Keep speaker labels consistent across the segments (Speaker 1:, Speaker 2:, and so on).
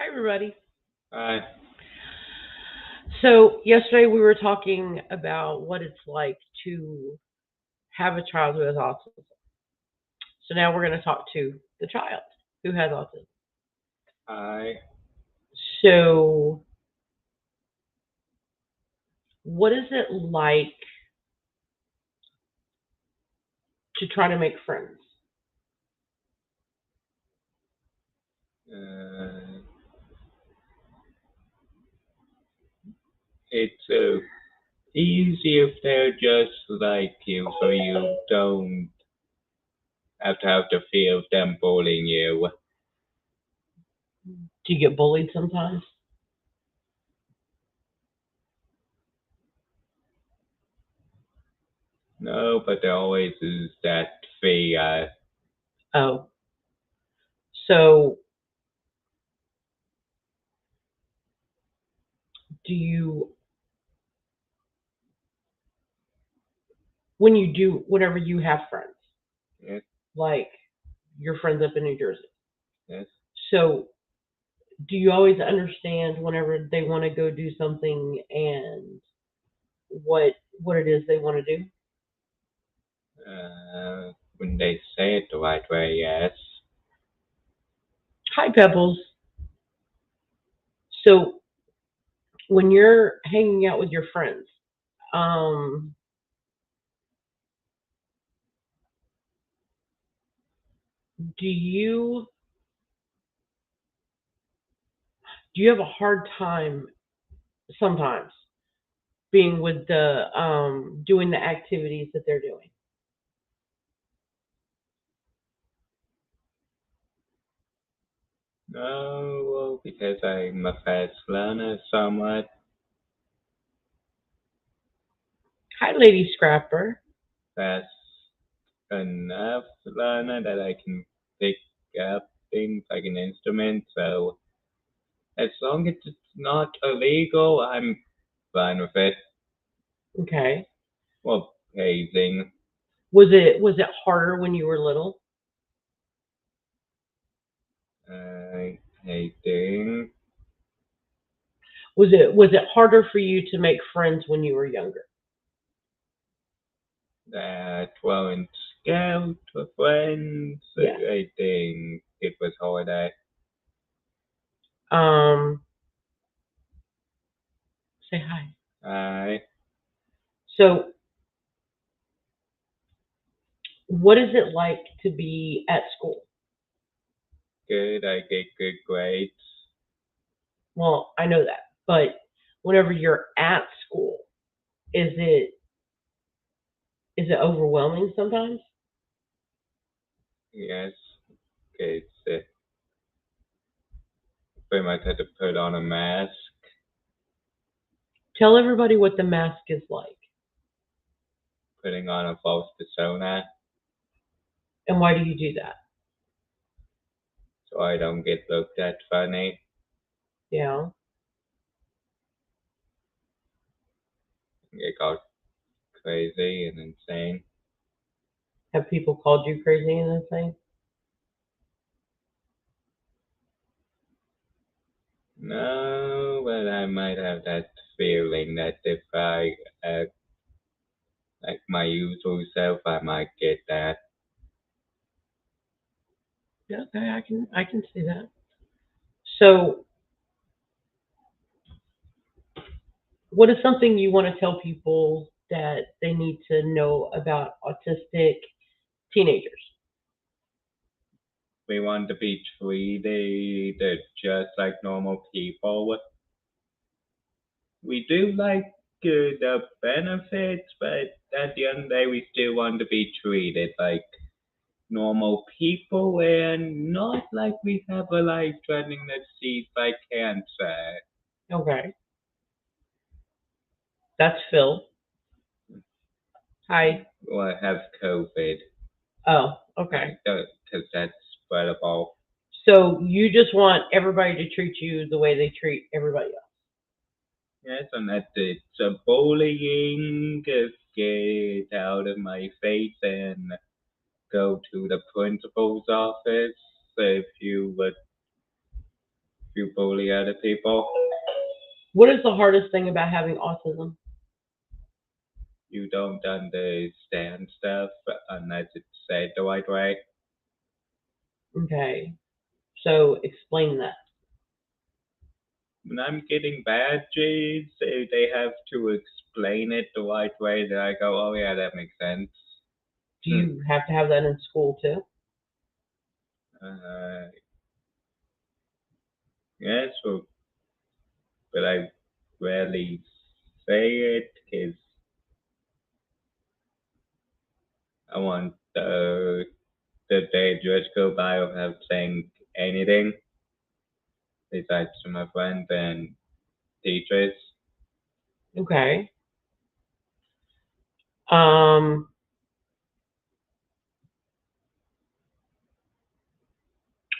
Speaker 1: Hi, everybody.
Speaker 2: Uh,
Speaker 1: So, yesterday we were talking about what it's like to have a child who has autism. So, now we're going to talk to the child who has autism.
Speaker 2: I
Speaker 1: So, what is it like to try to make friends?
Speaker 2: uh, it's easy if they're just like you, so you don't have the fear of them bullying you.
Speaker 1: Do you get bullied sometimes?
Speaker 2: No, but there always is that fear.
Speaker 1: Oh, so do you, whenever you have friends,
Speaker 2: Yes,
Speaker 1: like your friends up in New Jersey,
Speaker 2: yes.
Speaker 1: so do you always understand whenever they want to go do something and what what it is they want to do?
Speaker 2: When they say it the right way, yes.
Speaker 1: Hi, Pebbles. So when you're hanging out with your friends, um, do you do you have a hard time sometimes being with the doing the activities that they're doing?
Speaker 2: No, well, because I'm a fast learner somewhat,
Speaker 1: Hi, Lady Scrapper.
Speaker 2: fast enough learner that I can pick up things like an instrument, so as long as it's not illegal, I'm fine with it.
Speaker 1: Okay.
Speaker 2: Well, hazing,
Speaker 1: Was it harder when you were little?
Speaker 2: hazing,
Speaker 1: Was it harder for you to make friends when you were younger?
Speaker 2: that weren't scout with friends.
Speaker 1: Yes.
Speaker 2: I think it was holiday.
Speaker 1: Um, say hi.
Speaker 2: I
Speaker 1: So, what is it like to be at school?
Speaker 2: good, I get good grades.
Speaker 1: Well, I know that, but whenever you're at school, is it is it overwhelming sometimes?
Speaker 2: Yes, it's pretty much had to put on a mask,
Speaker 1: Tell everybody what the mask is like
Speaker 2: putting on a false persona,
Speaker 1: and why do you do that?
Speaker 2: so I don't get looked at funny.
Speaker 1: Yeah.
Speaker 2: Get called crazy and insane.
Speaker 1: Have people called you crazy and insane?
Speaker 2: No, but I might have that feeling that if I act like my usual self, I might get that.
Speaker 1: Yeah, okay, I can see that. So, what is something you want to tell people that they need to know about autistic teenagers?
Speaker 2: We want to be treated just like normal people. We do like the benefits, but at the end of the day, we still want to be treated like normal people and not like we have a life-threatening disease like cancer.
Speaker 1: Okay, that's Phil. Hi.
Speaker 2: Or have COVID,
Speaker 1: Oh, okay.
Speaker 2: like because that's spreadable.
Speaker 1: So you just want everybody to treat you the way they treat everybody else.
Speaker 2: Yes, and that it's a bullying. Get out of my face and go to the principal's office if you would you bully other people,
Speaker 1: What is the hardest thing about having autism?
Speaker 2: you don't understand stuff unless it's said the right way.
Speaker 1: Okay. So explain that.
Speaker 2: When I'm getting badges, they have to explain it the right way. That I go, oh yeah, that makes sense.
Speaker 1: Do you have to have that in school too?
Speaker 2: Yes, but I rarely say it because I want the day just go by without saying anything besides to my friends and teachers.
Speaker 1: Okay. Um,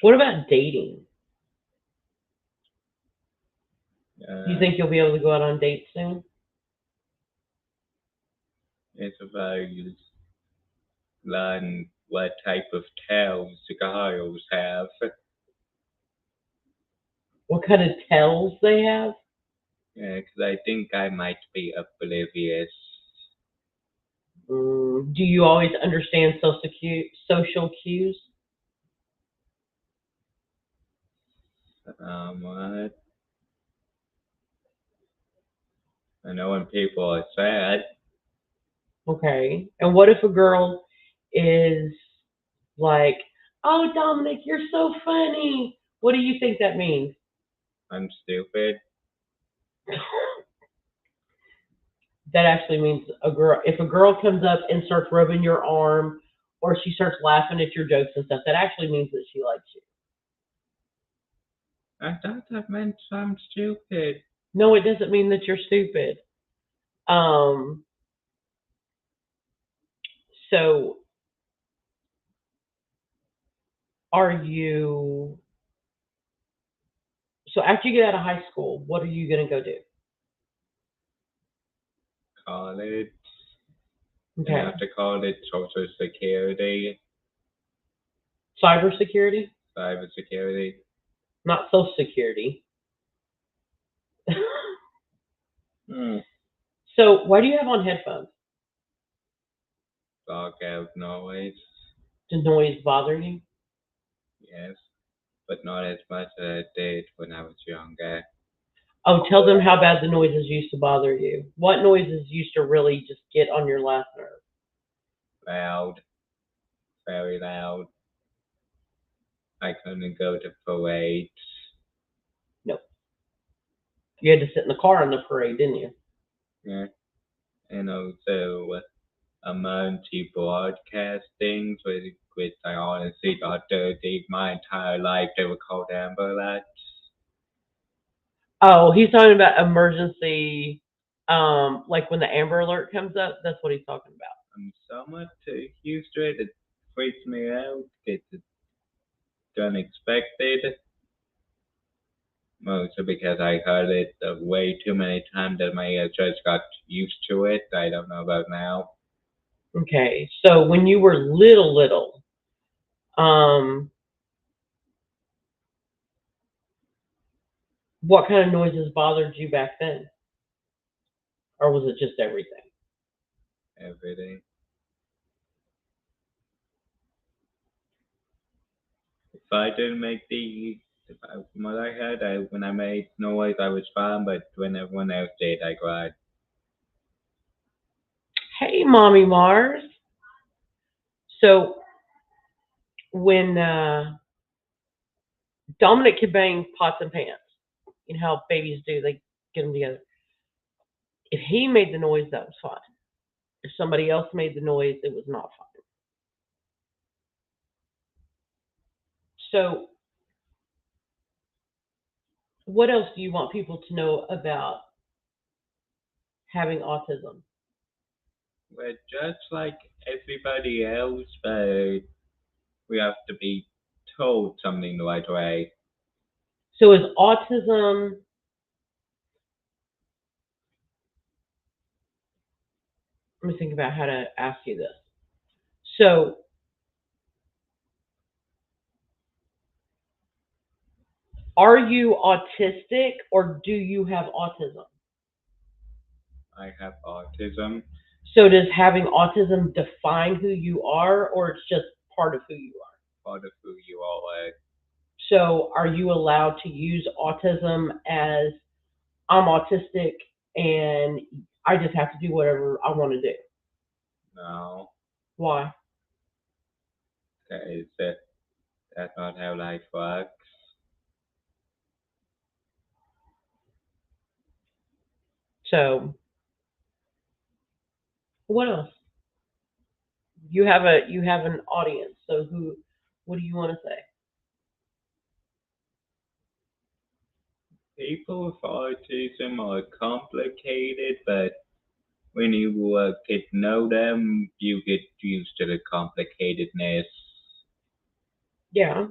Speaker 1: what about dating? Do you think you'll be able to go out on dates soon?
Speaker 2: It's about you learn what type of tails the girls have.
Speaker 1: What kind of tells they have?
Speaker 2: Yeah, because I think I might be oblivious.
Speaker 1: Do you always understand social cues?
Speaker 2: What? I know when people are sad.
Speaker 1: Okay. And what if a girl is like, "Oh, Dominic, you're so funny." What do you think that means?
Speaker 2: I'm stupid.
Speaker 1: That actually means a girl. If a girl comes up and starts rubbing your arm, or she starts laughing at your jokes and stuff, that actually means that she likes you.
Speaker 2: I thought that meant I'm stupid.
Speaker 1: No, it doesn't mean that you're stupid. Um, so are you, so after you get out of high school, what are you going to go do?
Speaker 2: College.
Speaker 1: Okay.
Speaker 2: And after college, social security,
Speaker 1: Cybersecurity,
Speaker 2: cyber security.
Speaker 1: not social security. So why do you have on headphones?
Speaker 2: Block out noise.
Speaker 1: Does noise bother you?
Speaker 2: Yes, but not as much as it did when I was younger.
Speaker 1: Oh, tell them how bad the noises used to bother you. What noises used to really just get on your last nerve?
Speaker 2: Loud. Very loud. I couldn't go to parades.
Speaker 1: Nope. You had to sit in the car on the parade, didn't you?
Speaker 2: Yeah. And also multi-broadcastings, which I honestly got dirty my entire life. They were called Amber Alerts.
Speaker 1: Oh, he's talking about emergency, like when the Amber Alert comes up. That's what he's talking about.
Speaker 2: I'm somewhat used to it. It freaks me out. It's unexpected. Mostly because I heard it way too many times that my ears just got used to it. I don't know about now.
Speaker 1: Okay, so when you were little, what kind of noises bothered you back then? Or was it just everything?
Speaker 2: Everything. If I didn't make from what I heard, when I made noise, I was fine, but when everyone else did, I cried.
Speaker 1: Hey, Mommy Mars. So when Dominic could bang pots and pans, you know how babies do, they get them together. If he made the noise, that was fine. If somebody else made the noise, it was not fine. So what else do you want people to know about having autism?
Speaker 2: We're just like everybody else, but we have to be told something the right way.
Speaker 1: So is autism, let me think about how to ask you this. So Are you autistic or do you have autism?
Speaker 2: I have autism.
Speaker 1: So does having autism define who you are, or it's just part of who you are?
Speaker 2: Part of who you all are.
Speaker 1: So are you allowed to use autism as I'm autistic and I just have to do whatever I want to do?
Speaker 2: No,
Speaker 1: Why?
Speaker 2: that's not how life works.
Speaker 1: So what else? You have an audience. So who? What do you want to say?
Speaker 2: People with autism are complicated, but when you get to know them, you get used to the complicatedness.
Speaker 1: Yeah.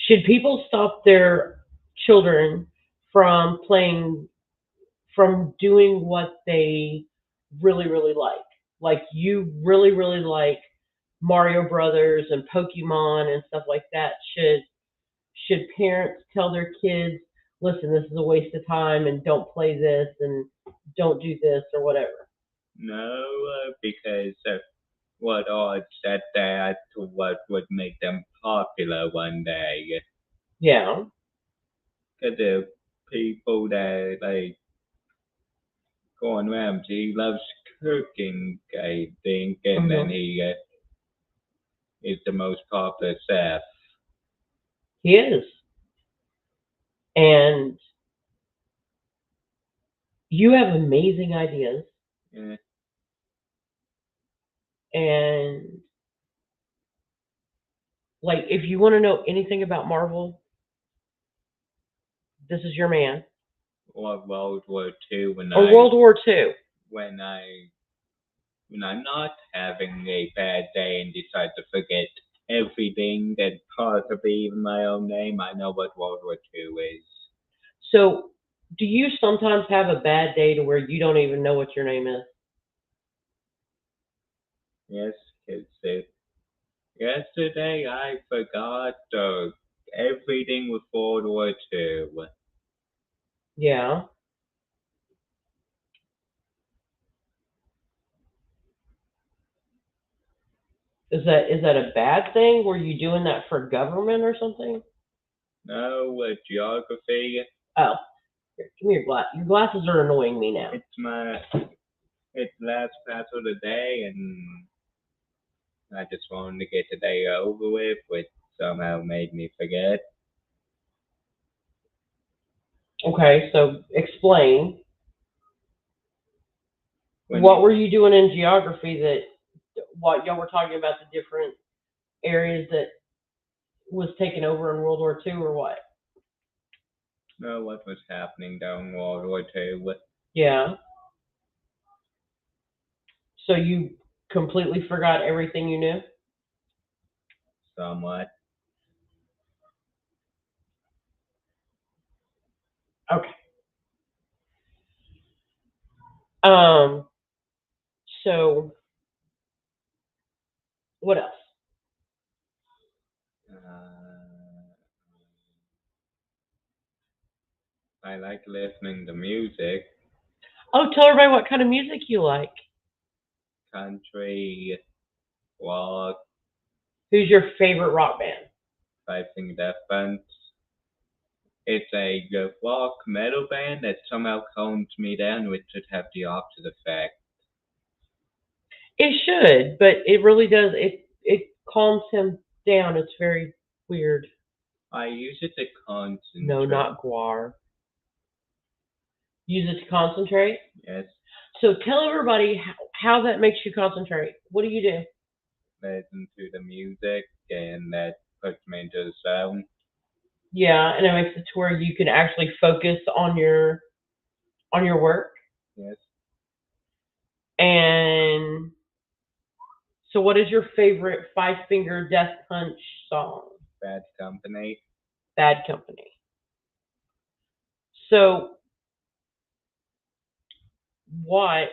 Speaker 1: Should people stop their children from playing, from doing what they really, really like? Like you really, really like Mario Brothers and Pokemon and stuff like that. Should parents tell their kids, listen, this is a waste of time and don't play this and don't do this or whatever?
Speaker 2: No, because what odds that that's what would make them popular one day?
Speaker 1: Yeah.
Speaker 2: Because the people that like Gordon Ramsay loves cooking, I think, and then
Speaker 1: Hmm.
Speaker 2: he is the most popular chef.
Speaker 1: He is. And you have amazing ideas.
Speaker 2: Yeah,
Speaker 1: And like, if you want to know anything about Marvel, this is your man.
Speaker 2: or World War II
Speaker 1: Or World War II.
Speaker 2: when I when I'm not having a bad day and decide to forget everything that possibly even my own name, I know what World War II is.
Speaker 1: So, do you sometimes have a bad day to where you don't even know what your name is?
Speaker 2: Yes, because yesterday I forgot everything with World War II.
Speaker 1: Yeah. Is that a bad thing? Were you doing that for government or something?
Speaker 2: No, geography.
Speaker 1: Oh, here, give me your glass. Your glasses are annoying me now.
Speaker 2: It's last class of the day, and I just wanted to get the day over with, which somehow made me forget.
Speaker 1: Okay, so explain.
Speaker 2: When
Speaker 1: What
Speaker 2: you
Speaker 1: were you doing in geography what y'all were talking about the different areas that was taken over in World War II or what?
Speaker 2: know what was happening during World War II,
Speaker 1: Yeah. So you completely forgot everything you knew?
Speaker 2: somewhat.
Speaker 1: Okay. Um, so what else?
Speaker 2: Uh, I like listening to music,
Speaker 1: Oh, tell everybody what kind of music you like.
Speaker 2: country, rock,
Speaker 1: Who's your favorite rock band?
Speaker 2: Five Finger Death Punch. It's a rock metal band that somehow calms me down, which should have the opposite effect.
Speaker 1: It should, but it really does. It calms him down. It's very weird.
Speaker 2: I use it to
Speaker 1: No,
Speaker 2: concentrate.
Speaker 1: not guar. Use it to concentrate.
Speaker 2: Yes,
Speaker 1: So tell everybody how that makes you concentrate. What do you do?
Speaker 2: listen to the music, and that puts me into the zone.
Speaker 1: Yeah, and it makes it to where you can actually focus on your work.
Speaker 2: Yes,
Speaker 1: And so, what is your favorite Five Finger Death Punch song?
Speaker 2: Bad Company.
Speaker 1: Bad Company. So, what?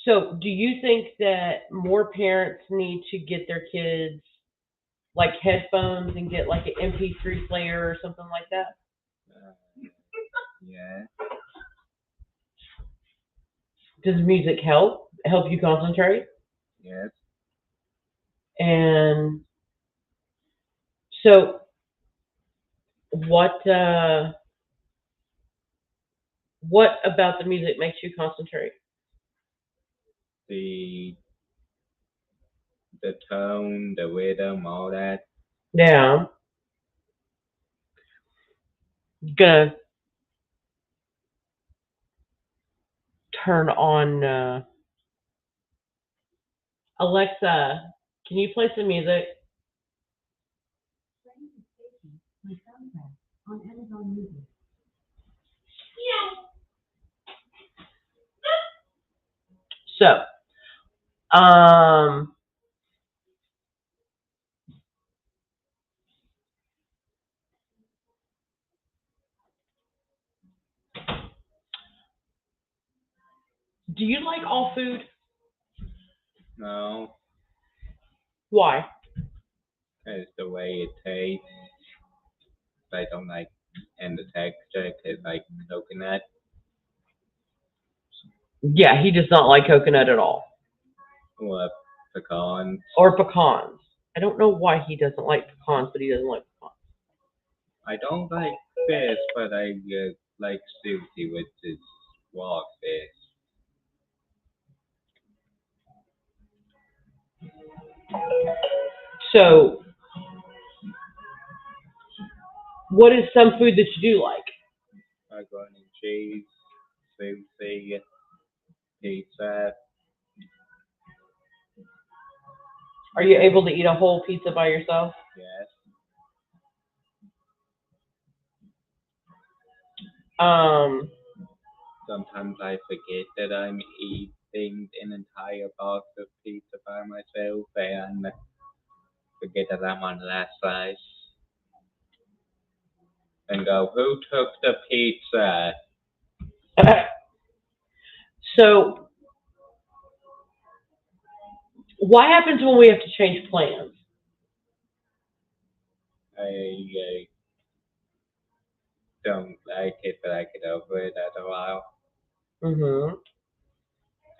Speaker 1: So, do you think that more parents need to get their kids like headphones and get like an MP3 player or something like that?
Speaker 2: Yeah.
Speaker 1: Does music help you concentrate?
Speaker 2: Yes.
Speaker 1: And so what about the music makes you concentrate?
Speaker 2: The tone, the rhythm, all that.
Speaker 1: Yeah. Gonna turn on Alexa, can you play some music? So, um, do you like all food?
Speaker 2: No,
Speaker 1: Why?
Speaker 2: it's the way it tastes. I don't like, and the texture is like coconut.
Speaker 1: Yeah, he does not like coconut at all.
Speaker 2: Or pecans.
Speaker 1: Or pecans. I don't know why he doesn't like pecans, but he doesn't like pecans.
Speaker 2: I don't like fish, but I like sushi, which is raw fish.
Speaker 1: So, what is some food that you do like?
Speaker 2: Macaroni and cheese, sushi, pizza.
Speaker 1: Are you able to eat a whole pizza by yourself?
Speaker 2: Yes. Sometimes I forget that I'm eating an entire box of pizza by myself and forget that I'm on the last slice. And go, who took the pizza?
Speaker 1: So, what happens when we have to change plans?
Speaker 2: I don't like it, but I get over it after a while.
Speaker 1: Mm-hmm.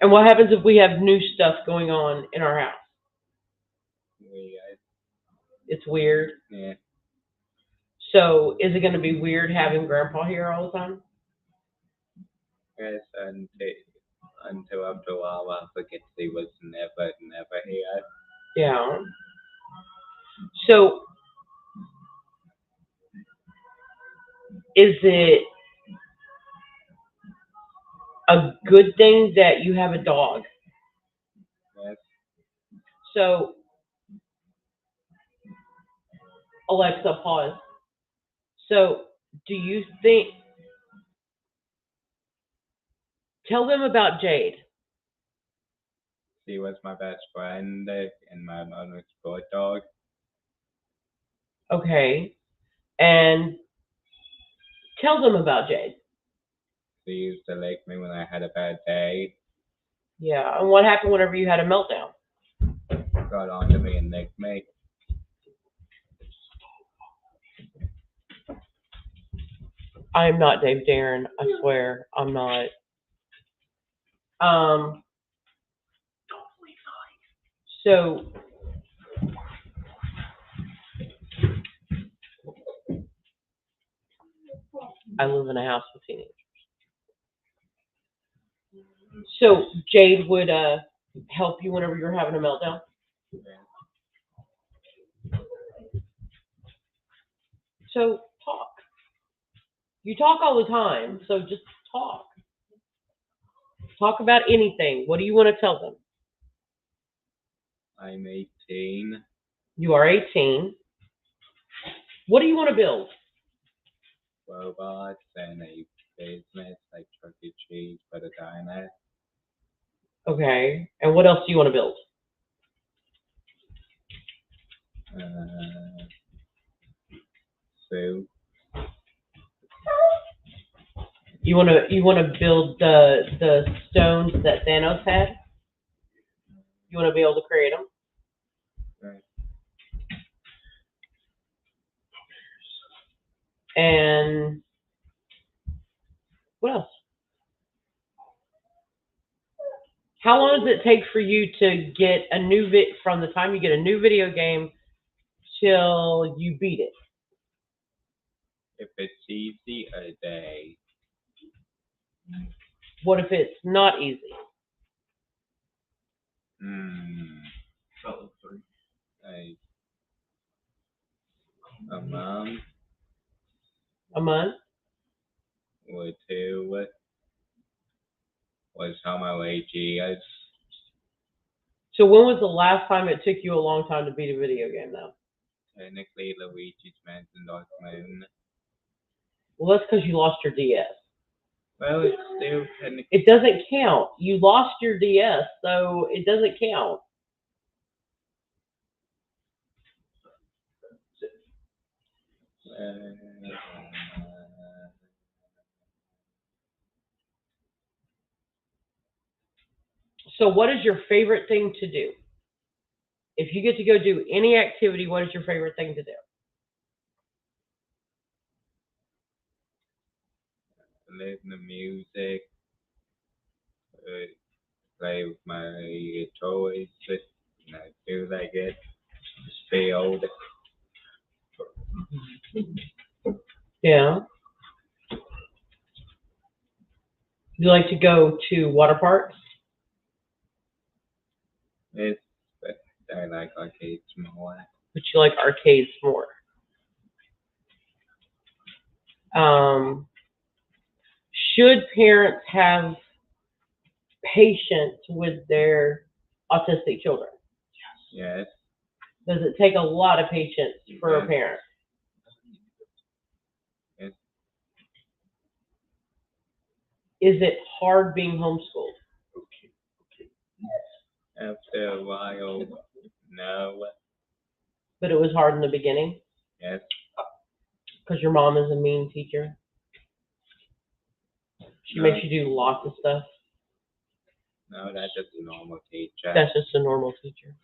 Speaker 1: And what happens if we have new stuff going on in our house?
Speaker 2: Weird.
Speaker 1: It's weird.
Speaker 2: Yeah.
Speaker 1: So, is it going to be weird having Grandpa here all the time?
Speaker 2: Yes, until after a while I forget he was never here.
Speaker 1: Yeah. So, is it a good thing that you have a dog?
Speaker 2: Yes.
Speaker 1: So, Alexa, pause. So, do you think, tell them about Jade.
Speaker 2: She was my best friend and my mother's sport dog.
Speaker 1: Okay. And tell them about Jade.
Speaker 2: She used to lick me when I had a bad day.
Speaker 1: Yeah. And what happened whenever you had a meltdown?
Speaker 2: Got onto me and licked me.
Speaker 1: I'm not Dave Darren. I swear. I'm not. So, I live in a house with teenagers. So, Jade would help you whenever you're having a meltdown? So, talk. You talk all the time, so just talk. Talk about anything. What do you want to tell them?
Speaker 2: I'm 18.
Speaker 1: You are 18. What do you want to build?
Speaker 2: Robots and a business like Chuck E. Cheese, but a diner.
Speaker 1: Okay. And what else do you want to build?
Speaker 2: Food.
Speaker 1: You want to build the stones that Thanos had? You want to be able to create them?
Speaker 2: Right.
Speaker 1: And what else? How long does it take for you to get a new from the time you get a new video game till you beat it?
Speaker 2: If it's easy, a day.
Speaker 1: What if it's not easy?
Speaker 3: About 3.
Speaker 2: Like a month
Speaker 1: A month?
Speaker 2: or 2 was how my age is.
Speaker 1: So when was the last time it took you a long time to beat a video game, though?
Speaker 2: Technically, Luigi's Mansion Dark Moon.
Speaker 1: Well, that's because you lost your DS.
Speaker 2: Well, it's still technically.
Speaker 1: It doesn't count. You lost your DS, so it doesn't count. So what is your favorite thing to do? If you get to go do any activity, what is your favorite thing to do?
Speaker 2: Listen to music, play with my toys, and I feel like it. Just feel
Speaker 1: Yeah. You like to go to water parks?
Speaker 2: it. But I like arcades more.
Speaker 1: But you like arcades more. Should parents have patience with their autistic children?
Speaker 2: Yes.
Speaker 1: Does it take a lot of patience for a parent?
Speaker 2: Yes.
Speaker 1: Is it hard being homeschooled?
Speaker 2: After a while, no.
Speaker 1: But it was hard in the beginning?
Speaker 2: Yes.
Speaker 1: Because your mom is a mean teacher? She makes you do lots of stuff?
Speaker 2: No, that's just a normal teacher.
Speaker 1: That's just a normal teacher.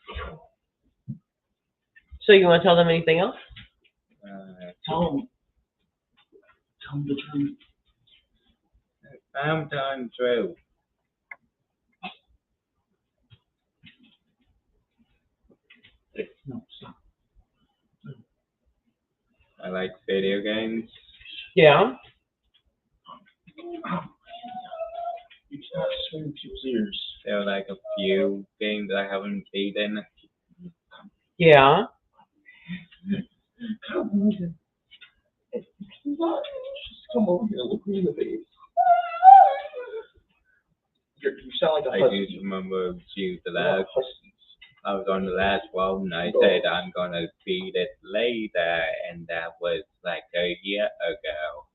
Speaker 1: So you want to tell them anything else?
Speaker 3: Tell them the truth.
Speaker 2: I'm telling the truth.
Speaker 3: No, stop.
Speaker 2: I like video games.
Speaker 1: Yeah.
Speaker 3: You cannot swing people's ears.
Speaker 2: There are like a few games I haven't beaten.
Speaker 1: Yeah.
Speaker 3: Come on. Just come over here and look me in the face. You sound like a
Speaker 2: I
Speaker 3: husky.
Speaker 2: do remember you the
Speaker 3: You're not a
Speaker 2: last.
Speaker 3: husky.
Speaker 2: I was on the last one. And I said I'm gonna beat it later, and that was like a year ago.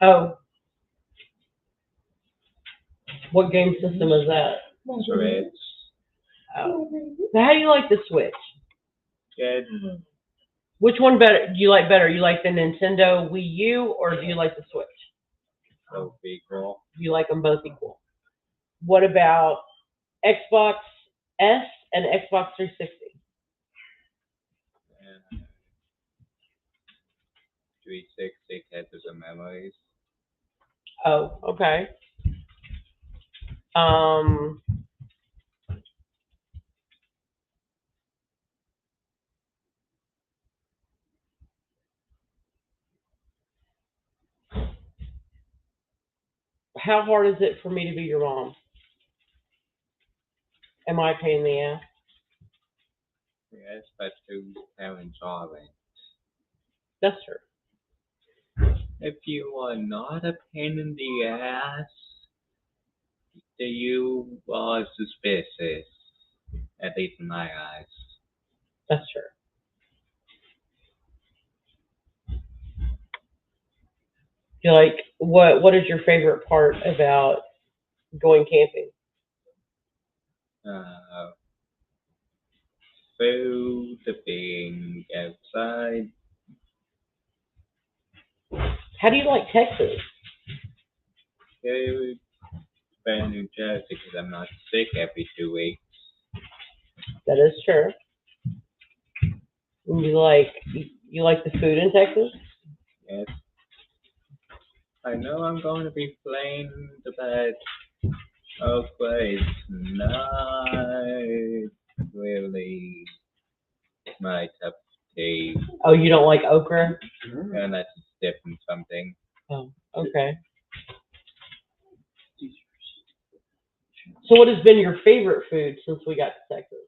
Speaker 1: Oh. What game system is that?
Speaker 2: Switch.
Speaker 1: Oh. So how do you like the Switch?
Speaker 2: Good.
Speaker 1: Which one better? Do you like better? You like the Nintendo Wii U or do you like the Switch?
Speaker 2: So equal.
Speaker 1: You like them both equal. What about Xbox S and Xbox 360?
Speaker 2: And 360 catches the memories.
Speaker 1: Oh, okay. How hard is it for me to be your mom? Am I a pain in the ass?
Speaker 2: Yes, but two parents aren't.
Speaker 1: That's true.
Speaker 2: If you are not a pain in the ass, then you are suspicious. At least in my eyes.
Speaker 1: That's true. You like what is your favorite part about going camping?
Speaker 2: Food, being outside.
Speaker 1: How do you like Texas?
Speaker 2: Food, being New Jersey because I'm not sick every 2 weeks.
Speaker 1: That is true. You like the food in Texas?
Speaker 2: Yes. I know I'm going to be playing the bed. Okay, it's not really my cup of tea.
Speaker 1: Oh, you don't like okra?
Speaker 2: And that's different something.
Speaker 1: Oh, okay. So what has been your favorite food since we got to Texas?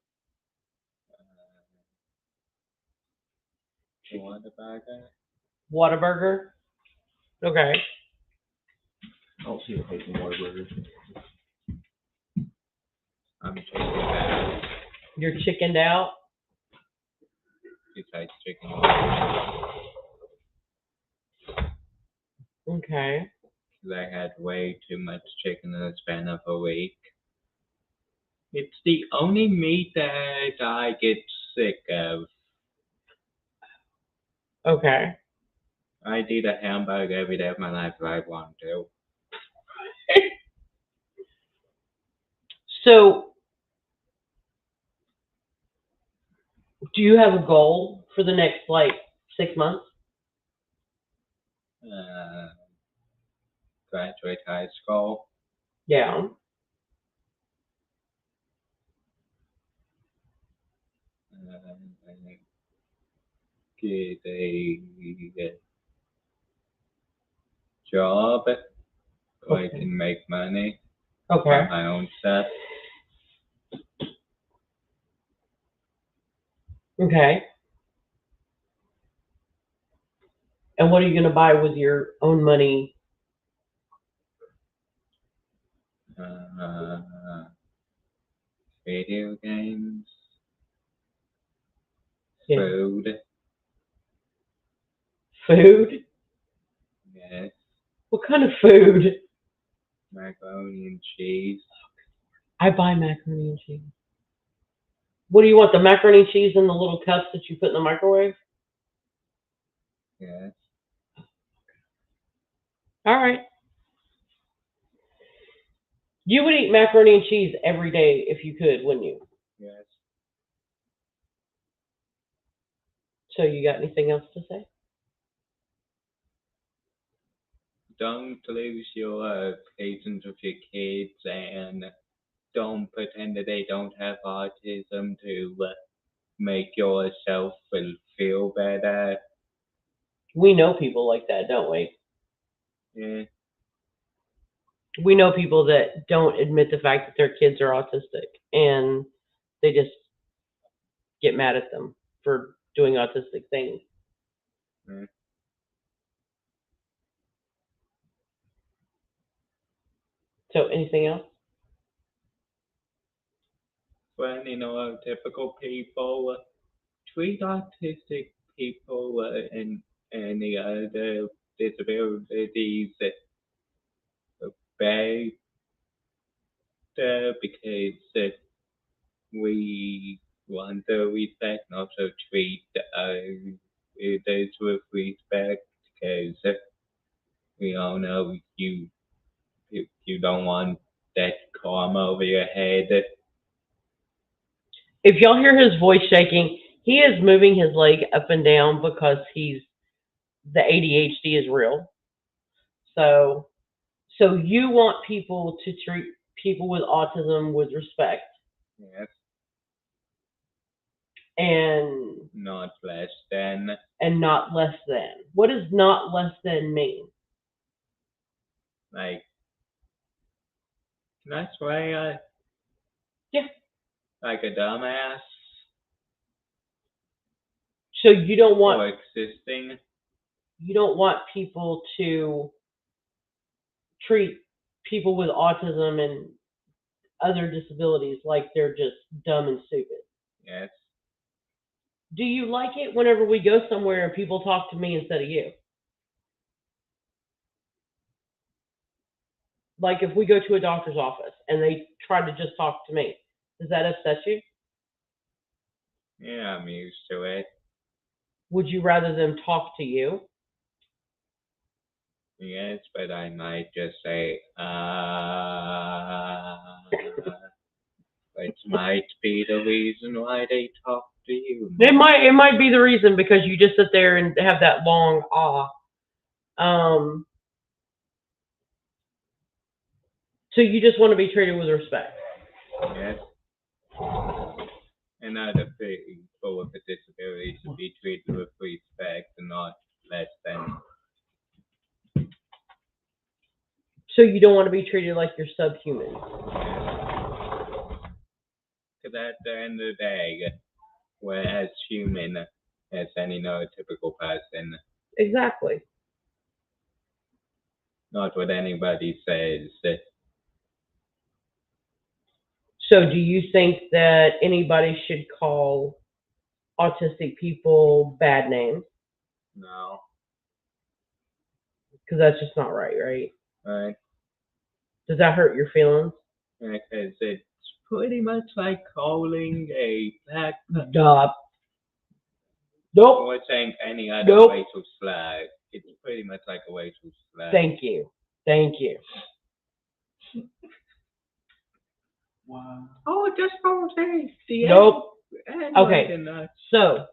Speaker 2: Whataburger.
Speaker 1: Whataburger? Okay.
Speaker 3: I don't see a bacon Whataburger.
Speaker 2: I'm chicken out.
Speaker 1: You're chickened out?
Speaker 2: Besides chicken.
Speaker 1: Okay.
Speaker 2: Because I had way too much chicken in the span of a week. It's the only meat that I get sick of.
Speaker 1: Okay.
Speaker 2: I'd eat a hamburger every day of my life if I want to.
Speaker 1: So, do you have a goal for the next, 6 months?
Speaker 2: Graduate high school.
Speaker 1: Yeah.
Speaker 2: Get a job where I can make money
Speaker 1: Okay.
Speaker 2: on my own stuff.
Speaker 1: Okay. And what are you going to buy with your own money?
Speaker 2: Video games.
Speaker 1: Yeah.
Speaker 2: Food.
Speaker 1: Food?
Speaker 2: Yes.
Speaker 1: What kind of food?
Speaker 2: Macaroni and cheese.
Speaker 1: I buy macaroni and cheese. What do you want, the macaroni and cheese in the little cups that you put in the microwave?
Speaker 2: Yes.
Speaker 1: All right. You would eat macaroni and cheese every day if you could, wouldn't you?
Speaker 2: Yes.
Speaker 1: So you got anything else to say?
Speaker 2: Don't lose your patience with your kids and don't pretend that they don't have autism to make yourself feel better.
Speaker 1: We know people like that, don't we?
Speaker 2: Yeah.
Speaker 1: We know people that don't admit the fact that their kids are autistic and they just get mad at them for doing autistic things.
Speaker 2: Yeah.
Speaker 1: So anything else?
Speaker 2: When typical people treat autistic people and any other disabilities better because we want to respect and also treat others with respect because we all know you don't want that karma over your head.
Speaker 1: If y'all hear his voice shaking, he is moving his leg up and down because the ADHD is real. So you want people to treat people with autism with respect
Speaker 2: Yes,
Speaker 1: and
Speaker 2: not less than.
Speaker 1: not less than. What does not less than mean?
Speaker 2: Like, that's why
Speaker 1: Yeah.
Speaker 2: like a dumbass
Speaker 1: So you don't want
Speaker 2: for existing.
Speaker 1: people to treat people with autism and other disabilities like they're just dumb and stupid.
Speaker 2: Yes,
Speaker 1: Do you like it whenever we go somewhere and people talk to me instead of you? Like if we go to a doctor's office and they try to just talk to me, does that upset you?
Speaker 2: yeah, I'm used to it.
Speaker 1: Would you rather them talk to you?
Speaker 2: Yes, but I might just say, which might be the reason why they talk to you.
Speaker 1: It might be the reason because you just sit there and have that long ah. So you just want to be treated with respect.
Speaker 2: Yes. And other people with disabilities should be treated with respect and not less than.
Speaker 1: So you don't want to be treated like you're subhuman.
Speaker 2: Because at the end of the day, we're as human as any neurotypical person.
Speaker 1: Exactly.
Speaker 2: Not what anybody says.
Speaker 1: So do you think that anybody should call autistic people bad names?
Speaker 2: No.
Speaker 1: Because that's just not right, right?
Speaker 2: Right?
Speaker 1: Does that hurt your feelings?
Speaker 2: Because it's pretty much like calling a black
Speaker 1: Stop. Nope.
Speaker 2: or saying any other
Speaker 1: Nope.
Speaker 2: racial slur. It's pretty much like a racial slur.
Speaker 1: Thank you. Thank you.
Speaker 3: Wow.
Speaker 2: Oh, just don't say the
Speaker 1: Nope.
Speaker 2: N-word
Speaker 1: Okay.
Speaker 2: in that.
Speaker 1: So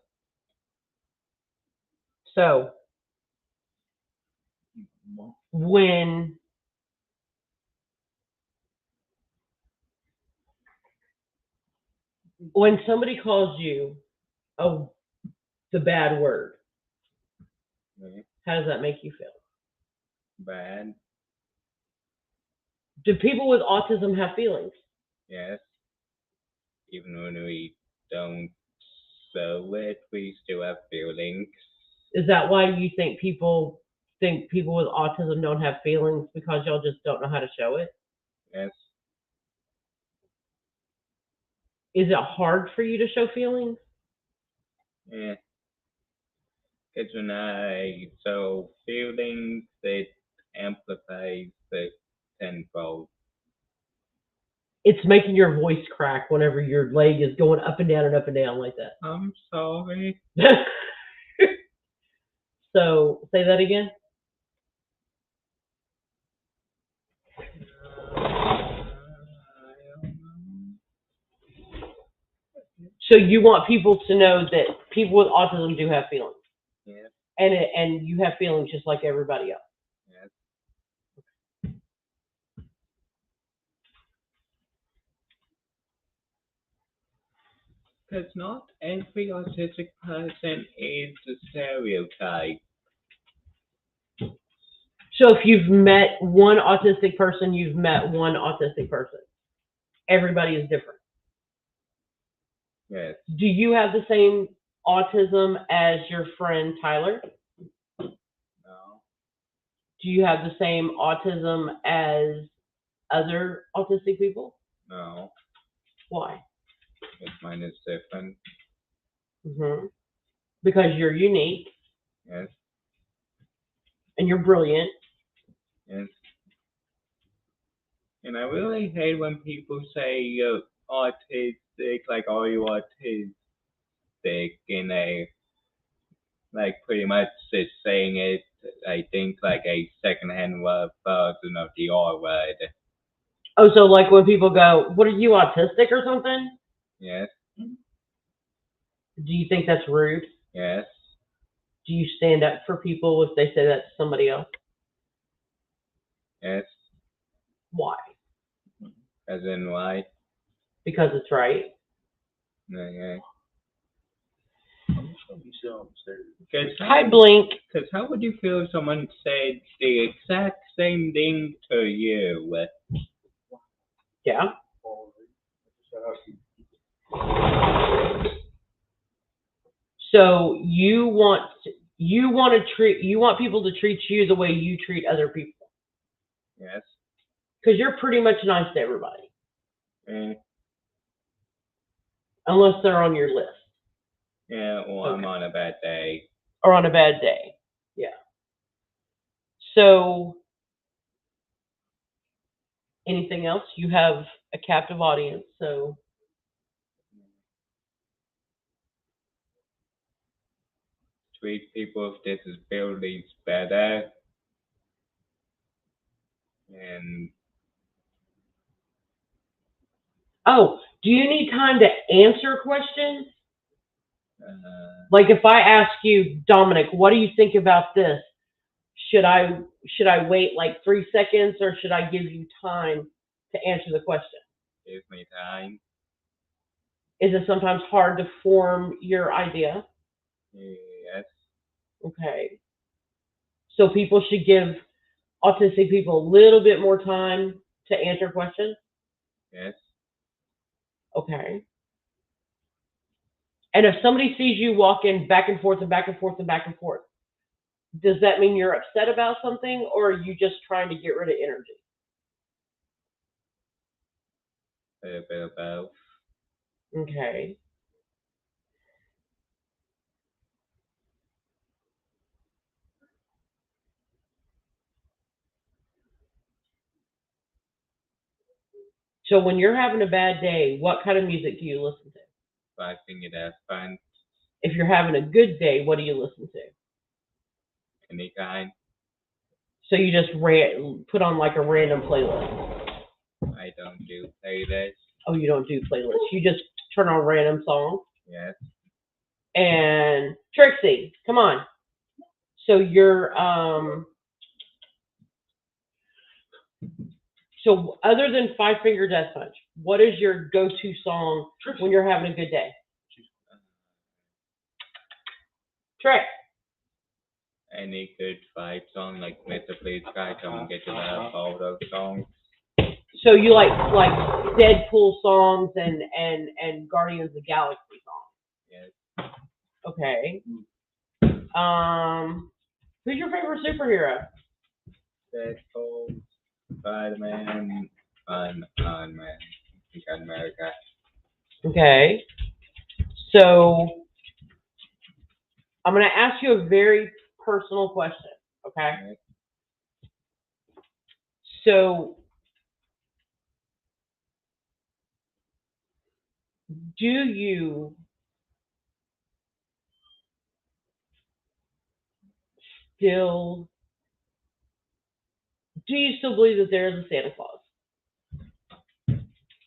Speaker 1: when somebody calls you the bad word,
Speaker 2: Okay.
Speaker 1: how does that make you feel?
Speaker 2: Bad.
Speaker 1: Do people with autism have feelings?
Speaker 2: Yes. Even when we don't show it, we still have feelings.
Speaker 1: Is that why you think people with autism don't have feelings, because y'all just don't know how to show it?
Speaker 2: Yes.
Speaker 1: Is it hard for you to show feelings?
Speaker 2: Yeah. Because when I show feelings, it amplifies the tenfold.
Speaker 1: It's making your voice crack whenever your leg is going up and down like that.
Speaker 2: I'm sorry.
Speaker 1: So, say that again. So you want people to know that people with autism do have feelings,
Speaker 2: Yes.
Speaker 1: and you have feelings just like everybody else.
Speaker 2: Yes. Because not every autistic person is a stereotype.
Speaker 1: So if you've met one autistic person, you've met one autistic person. Everybody is different.
Speaker 2: Yes.
Speaker 1: Do you have the same autism as your friend Tyler?
Speaker 2: No.
Speaker 1: Do you have the same autism as other autistic people?
Speaker 2: No.
Speaker 1: Why?
Speaker 2: Because mine is different.
Speaker 1: Because you're unique
Speaker 2: Yes.
Speaker 1: and you're brilliant.
Speaker 2: Yes. And I really hate when people say autistic, like, are you autistic, in a, like, pretty much just saying it, I think, like a secondhand version of the R word.
Speaker 1: Oh, so like when people go, "What are you, autistic or something?"
Speaker 2: Yes.
Speaker 1: Do you think that's rude?
Speaker 2: Yes.
Speaker 1: Do you stand up for people if they say that to somebody else?
Speaker 2: Yes.
Speaker 1: Why?
Speaker 2: As in why?
Speaker 1: Because it's right.
Speaker 2: Okay.
Speaker 1: Hi, Blink.
Speaker 2: Because how would you feel if someone said the exact same thing to you?
Speaker 1: Yeah. So you want people to treat you the way you treat other people,
Speaker 2: Yes.
Speaker 1: because you're pretty much nice to everybody,
Speaker 2: Eh,
Speaker 1: unless they're on your list
Speaker 2: yeah, or I'm
Speaker 1: Okay.
Speaker 2: on a bad day.
Speaker 1: or on a bad day. Yeah. So anything else? You have a captive audience, so
Speaker 2: Treat people with disabilities better. And
Speaker 1: oh, do you need time to answer questions?
Speaker 2: uh,
Speaker 1: Like if I ask you, Dominic, what do you think about this? Should I wait like 3 seconds, or should I give you time to answer the question?
Speaker 2: Give me time.
Speaker 1: Is it sometimes hard to form your idea?
Speaker 2: Yes.
Speaker 1: Okay. So people should give autistic people a little bit more time to answer questions?
Speaker 2: Yes.
Speaker 1: Okay. And if somebody sees you walking back and forth and back and forth and back and forth, does that mean you're upset about something, or are you just trying to get rid of energy?
Speaker 2: A bit of both.
Speaker 1: Okay. So when you're having a bad day, what kind of music do you listen to?
Speaker 2: I think it has fun.
Speaker 1: If you're having a good day, what do you listen to?
Speaker 2: Any kind.
Speaker 1: So you just put on like a random playlist.
Speaker 2: I don't do playlists.
Speaker 1: Oh, you don't do playlists. You just turn on random songs.
Speaker 2: Yes.
Speaker 1: And Trixie, come on. So you're so other than Five Finger Death Punch, what is your go-to song when you're having a good day? Trey.
Speaker 2: Any good vibe song like Mr. Please Guy, Come and Get Your Love, all those songs.
Speaker 1: So you like Deadpool songs and Guardians of the Galaxy songs?
Speaker 2: Yes.
Speaker 1: Okay. Who's your favorite superhero?
Speaker 2: Deadpool, Spider-Man, Man, Captain America.
Speaker 1: Okay. So I'm going to ask you a very personal question, okay?
Speaker 2: Yes.
Speaker 1: So do you still believe that there is a Santa Claus?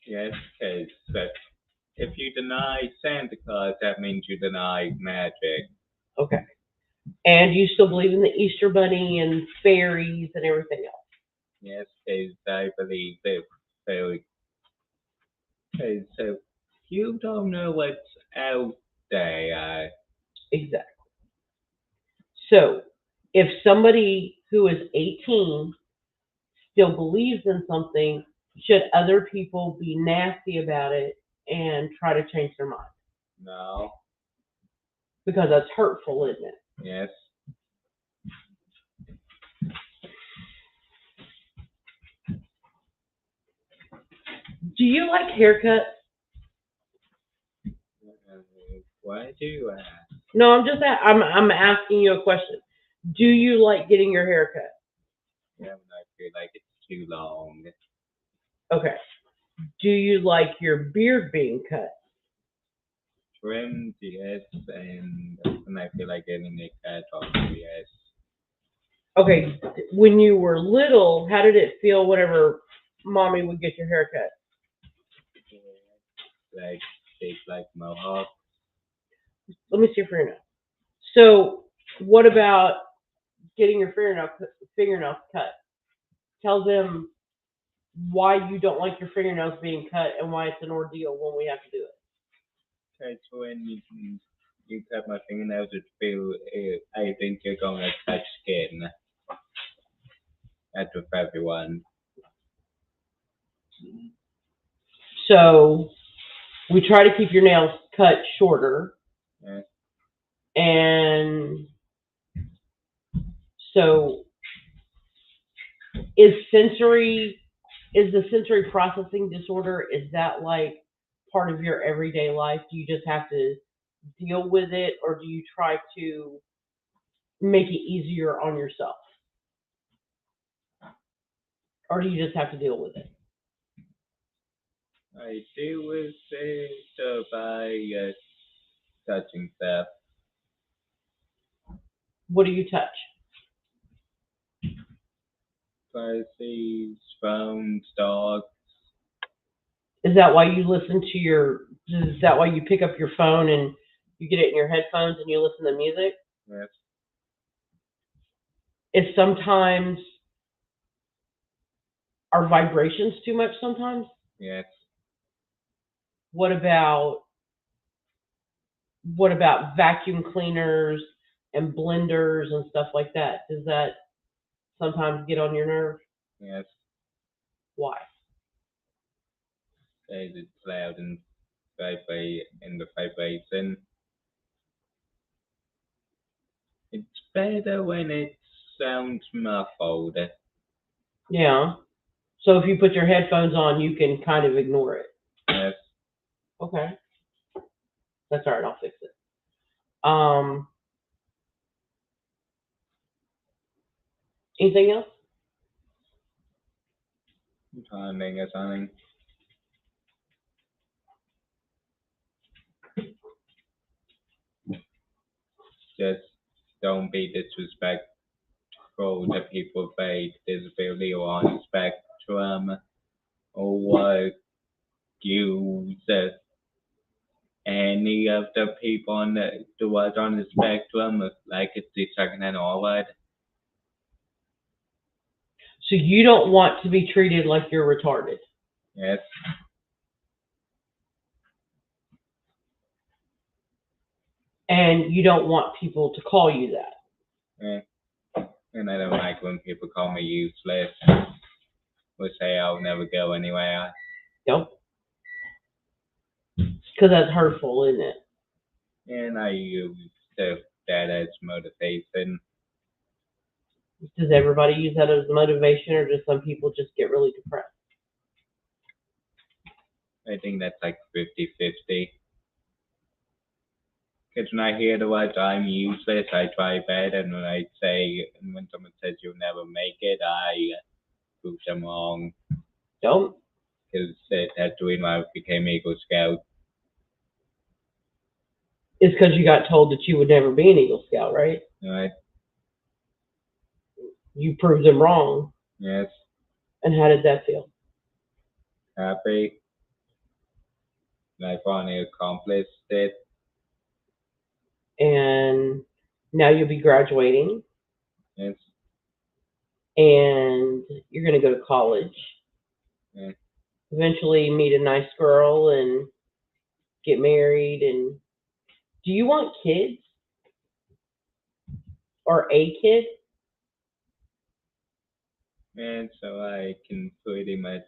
Speaker 2: Yes, because if you deny Santa Claus, that means you deny magic.
Speaker 1: Okay. And you still believe in the Easter Bunny and fairies and everything else?
Speaker 2: Yes, because I believe that so you don't know what's out there.
Speaker 1: Exactly. So if somebody who is 18 still believes in something, should other people be nasty about it and try to change their mind?
Speaker 2: No.
Speaker 1: Because that's hurtful, isn't it?
Speaker 2: Yes.
Speaker 1: Do you like haircuts?
Speaker 2: Why do you ask?
Speaker 1: No, I'm asking you a question. Do you like getting your hair cut?
Speaker 2: Yeah, I feel like it's too long.
Speaker 1: Okay. Do you like your beard being cut?
Speaker 2: Trimmed, yes, and I feel like getting it cut off, yes.
Speaker 1: Okay. When you were little, how did it feel whenever mommy would get your hair cut?
Speaker 2: Like shaped like mohawk.
Speaker 1: Let me see your fingernail. So, what about getting your fingernails cut? Tell them why you don't like your fingernails being cut and why it's an ordeal when we have to do it.
Speaker 2: Okay, so when you cut my fingernails, it feel. I think you're gonna touch skin. That's with everyone.
Speaker 1: So, we try to keep your nails cut shorter.
Speaker 2: Yeah.
Speaker 1: And so, is the sensory processing disorder, is that like part of your everyday life? Do you just have to deal with it, or do you try to make it easier on yourself? Or do you just have to deal with it?
Speaker 2: I deal with it by touching stuff.
Speaker 1: What do you touch?
Speaker 2: Policies, phones, dogs.
Speaker 1: Is that why you is that why you pick up your phone and you get it in your headphones and you listen to music?
Speaker 2: Yes.
Speaker 1: is sometimes our vibrations too much sometimes?
Speaker 2: Yes.
Speaker 1: What about vacuum cleaners and blenders and stuff like that? Does that sometimes get on your nerve?
Speaker 2: Yes.
Speaker 1: Why?
Speaker 2: It's loud and the vibration. It's better when it sounds muffled.
Speaker 1: Yeah. So if you put your headphones on, you can kind of ignore it.
Speaker 2: Yes.
Speaker 1: Okay. That's all right. I'll fix it. Anything else?
Speaker 2: I'm trying to think of something. Just don't be disrespectful to people with a disability or on the spectrum, or use any of the people on the world on the spectrum like it's the second-hand word.
Speaker 1: So you don't want to be treated like you're retarded.
Speaker 2: Yes.
Speaker 1: And you don't want people to call you that.
Speaker 2: And I don't like when people call me useless or say I'll never go anywhere.
Speaker 1: Yep. Because that's hurtful, isn't it?
Speaker 2: And I use that as motivation.
Speaker 1: Does everybody use that as motivation, or does some people just get really depressed?
Speaker 2: I think that's like 50-50. Because when I hear the word I'm useless, I try better. And when someone says you'll never make it, I prove them wrong.
Speaker 1: Don't.
Speaker 2: Because that's the reason why I became Eagle Scout.
Speaker 1: It's because you got told that you would never be an Eagle Scout, right?
Speaker 2: Right?
Speaker 1: You proved them wrong.
Speaker 2: Yes.
Speaker 1: And how did that feel?
Speaker 2: Happy. I finally accomplished it.
Speaker 1: And now you'll be graduating.
Speaker 2: Yes.
Speaker 1: And you're going to go to college.
Speaker 2: Yeah.
Speaker 1: Eventually meet a nice girl and get married. And do you want kids? Or a kid?
Speaker 2: And so I can pretty much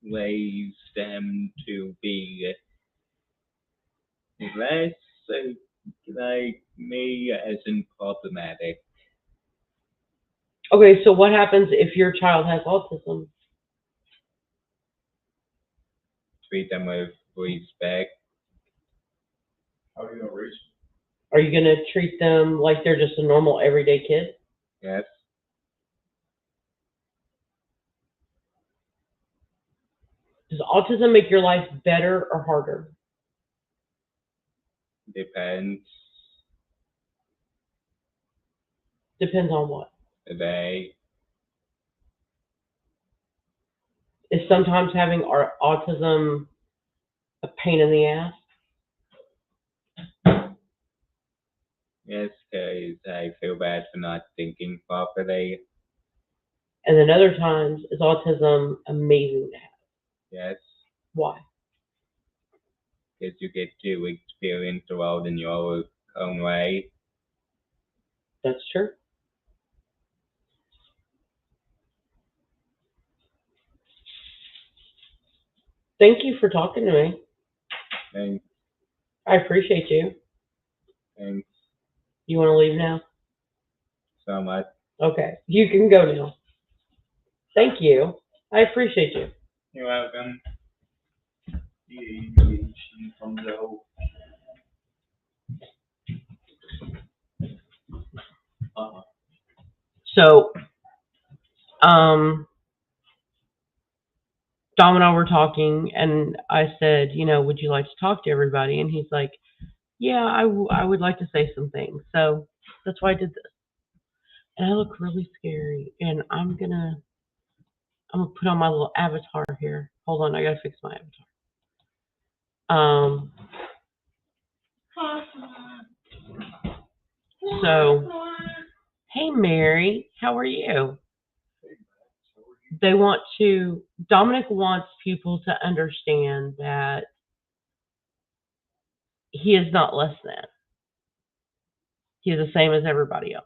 Speaker 2: raise them to be less like me as in problematic.
Speaker 1: Okay, so what happens if your child has autism?
Speaker 2: Treat them with respect.
Speaker 3: How are you gonna raise?
Speaker 1: Are you going to treat them like they're just a normal everyday kid?
Speaker 2: Yes.
Speaker 1: Does autism make your life better or harder?
Speaker 2: Depends.
Speaker 1: Depends on what.
Speaker 2: The day.
Speaker 1: Is sometimes having autism a pain in the ass?
Speaker 2: Yes, because I feel bad for not thinking properly.
Speaker 1: And then other times, is autism amazing to have?
Speaker 2: Yes.
Speaker 1: Why?
Speaker 2: Because you get to experience the world in your own way.
Speaker 1: That's true. Thank you for talking to me.
Speaker 2: Thanks.
Speaker 1: I appreciate you.
Speaker 2: Thanks
Speaker 1: You want to leave now?
Speaker 2: so much.
Speaker 1: Okay, you can go now. Thank you. I appreciate you.
Speaker 2: You're welcome.
Speaker 3: The aviation comes out.
Speaker 1: So, Dom and I were talking, and I said, would you like to talk to everybody? And he's like, yeah, I would like to say some things. So that's why I did this. And I look really scary, and I'm gonna put on my little avatar here. Hold on, I gotta fix my avatar. So, Hey, Mary, how are you? Dominic wants people to understand that he is not less than. He is the same as everybody else.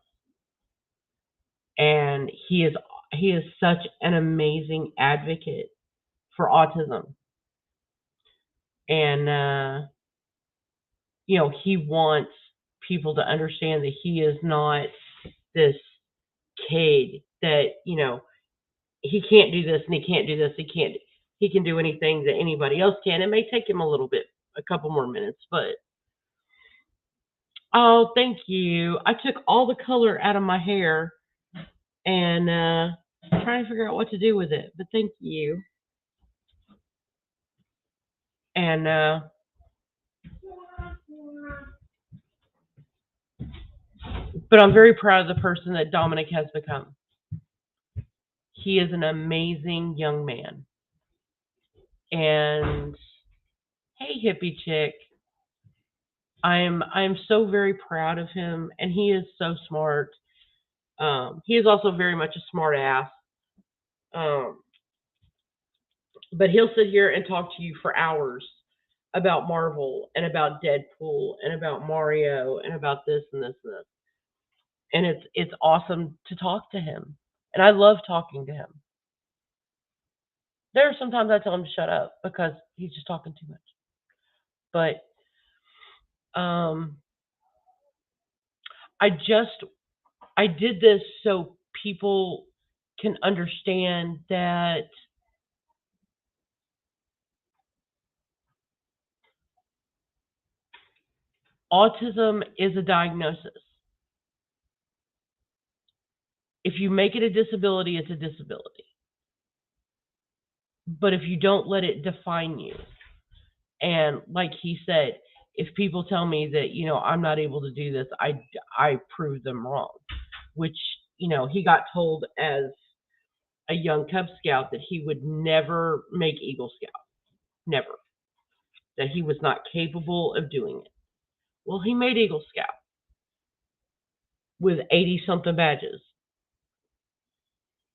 Speaker 1: And he is such an amazing advocate for autism. And he wants people to understand that he is not this kid that, he can't do this and he can't do this, he can do anything that anybody else can. It may take him a couple more minutes, but oh, thank you. I took all the color out of my hair and trying to figure out what to do with it, but thank you. And but I'm very proud of the person that Dominic has become. He is an amazing young man. And hey, hippie chick, I'm so very proud of him, and he is so smart. He is also very much a smart ass. Um, but he'll sit here and talk to you for hours about Marvel and about Deadpool and about Mario and about this and this and this. And it's awesome to talk to him. And I love talking to him. There are sometimes I tell him to shut up because he's just talking too much. But I did this so people can understand that autism is a diagnosis. If you make it a disability, it's a disability. But if you don't let it define you, and like he said, if people tell me that, I'm not able to do this, I prove them wrong. Which, he got told as a young Cub Scout that he would never make Eagle Scout. Never. That he was not capable of doing it. Well, he made Eagle Scout with 80 something badges.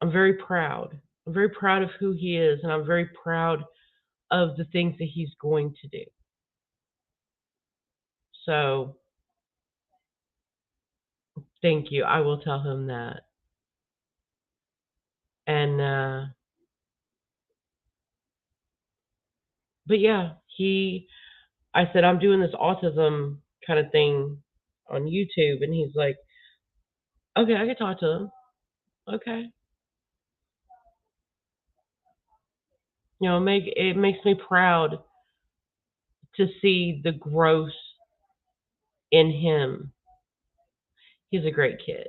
Speaker 1: I'm very proud. I'm very proud of who he is, and I'm very proud of the things that he's going to do. So, thank you. I will tell him that. And, but yeah, I said, I'm doing this autism kind of thing on YouTube, and he's like, okay, I can talk to him. Okay. It makes me proud to see the growth in him. He's a great kid.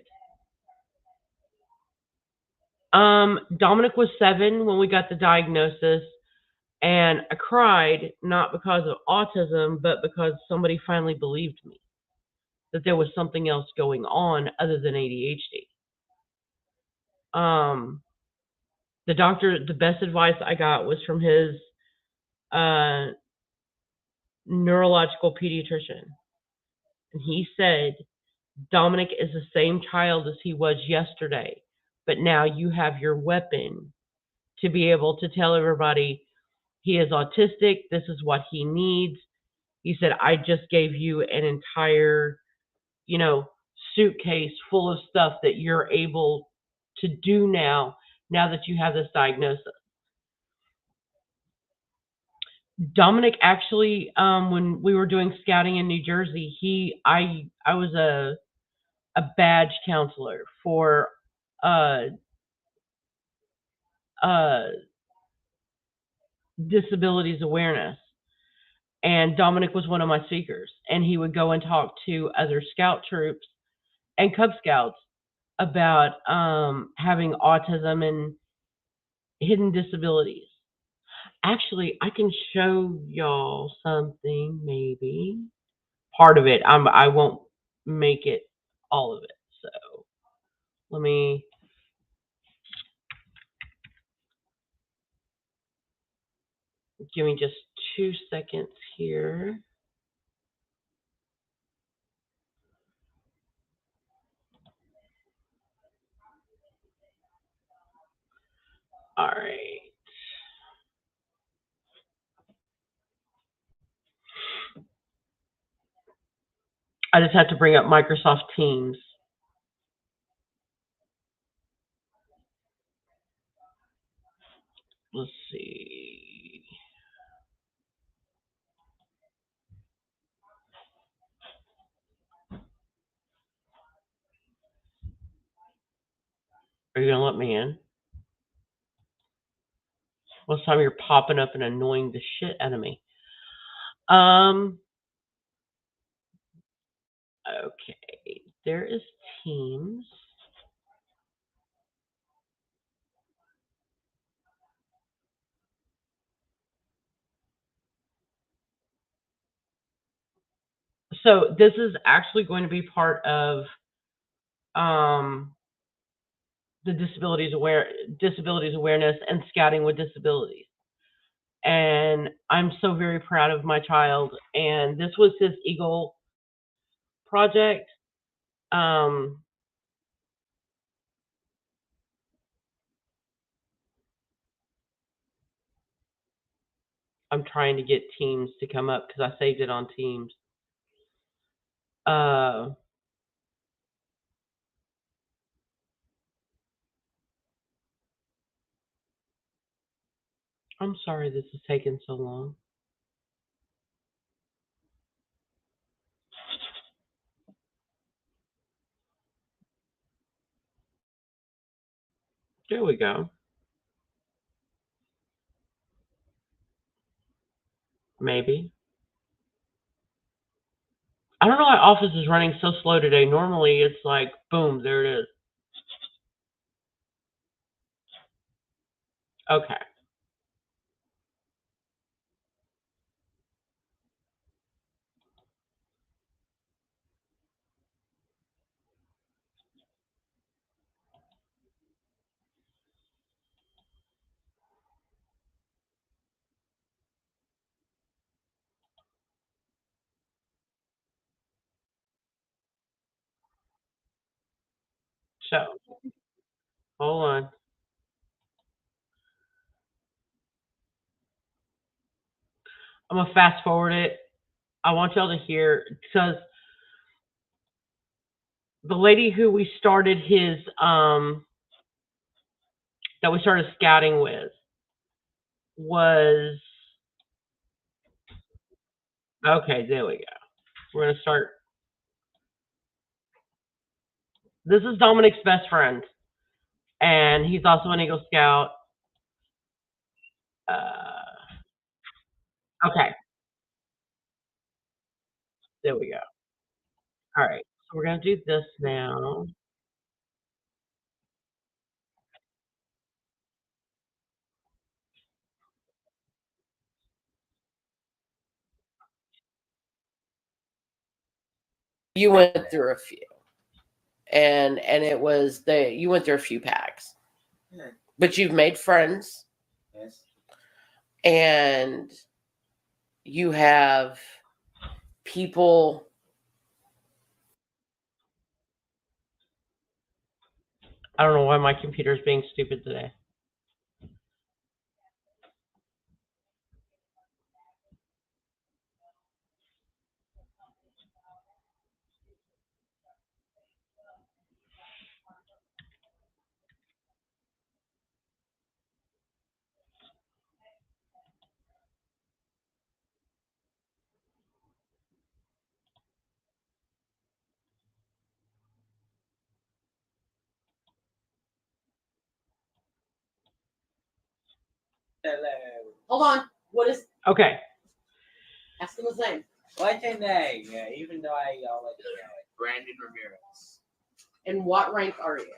Speaker 1: Dominic was 7 when we got the diagnosis, and I cried not because of autism, but because somebody finally believed me that there was something else going on other than ADHD. The doctor, the best advice I got was from his neurological pediatrician. And he said, Dominic is the same child as he was yesterday, but now you have your weapon to be able to tell everybody he is autistic, this is what he needs. He said, I just gave you an entire, suitcase full of stuff that you're able to do now that you have this diagnosis. Dominic actually, when we were doing scouting in New Jersey, I was a badge counselor for disabilities awareness, and Dominic was one of my speakers, and he would go and talk to other scout troops and Cub Scouts about having autism and hidden disabilities. Actually, I can show y'all something, maybe part of it. I won't make it all of it. So let me. Give me just 2 seconds here. All right. I just had to bring up Microsoft Teams. Let's see. Are you gonna let me in? Most time you're popping up and annoying the shit out of me. Okay. There is Teams. So this is actually going to be part of the disabilities awareness and scouting with disabilities. And I'm so very proud of my child. And this was his Eagle project. I'm trying to get Teams to come up because I saved it on Teams. I'm sorry this is taking so long. There we go. Maybe. I don't know why Office is running so slow today. Normally it's like, boom, there it is. Okay. So, hold on. I'm going to fast forward it. I want y'all to hear, because the lady who we started that we started scouting with was, okay, there we go. We're going to start. This is Dominic's best friend, and he's also an Eagle Scout. Okay, there we go. All right, so we're going to do this now.
Speaker 4: You went through a few, and it was you went through a few packs, but you've made friends.
Speaker 3: Yes.
Speaker 4: And you have people.
Speaker 1: I don't know why my computer is being stupid today.
Speaker 3: Hello.
Speaker 4: Hold on. What is?
Speaker 1: Okay.
Speaker 4: Ask him his name.
Speaker 3: What's your name? Yeah, even though I already know it.
Speaker 5: Brandon Ramirez.
Speaker 4: And what rank are you?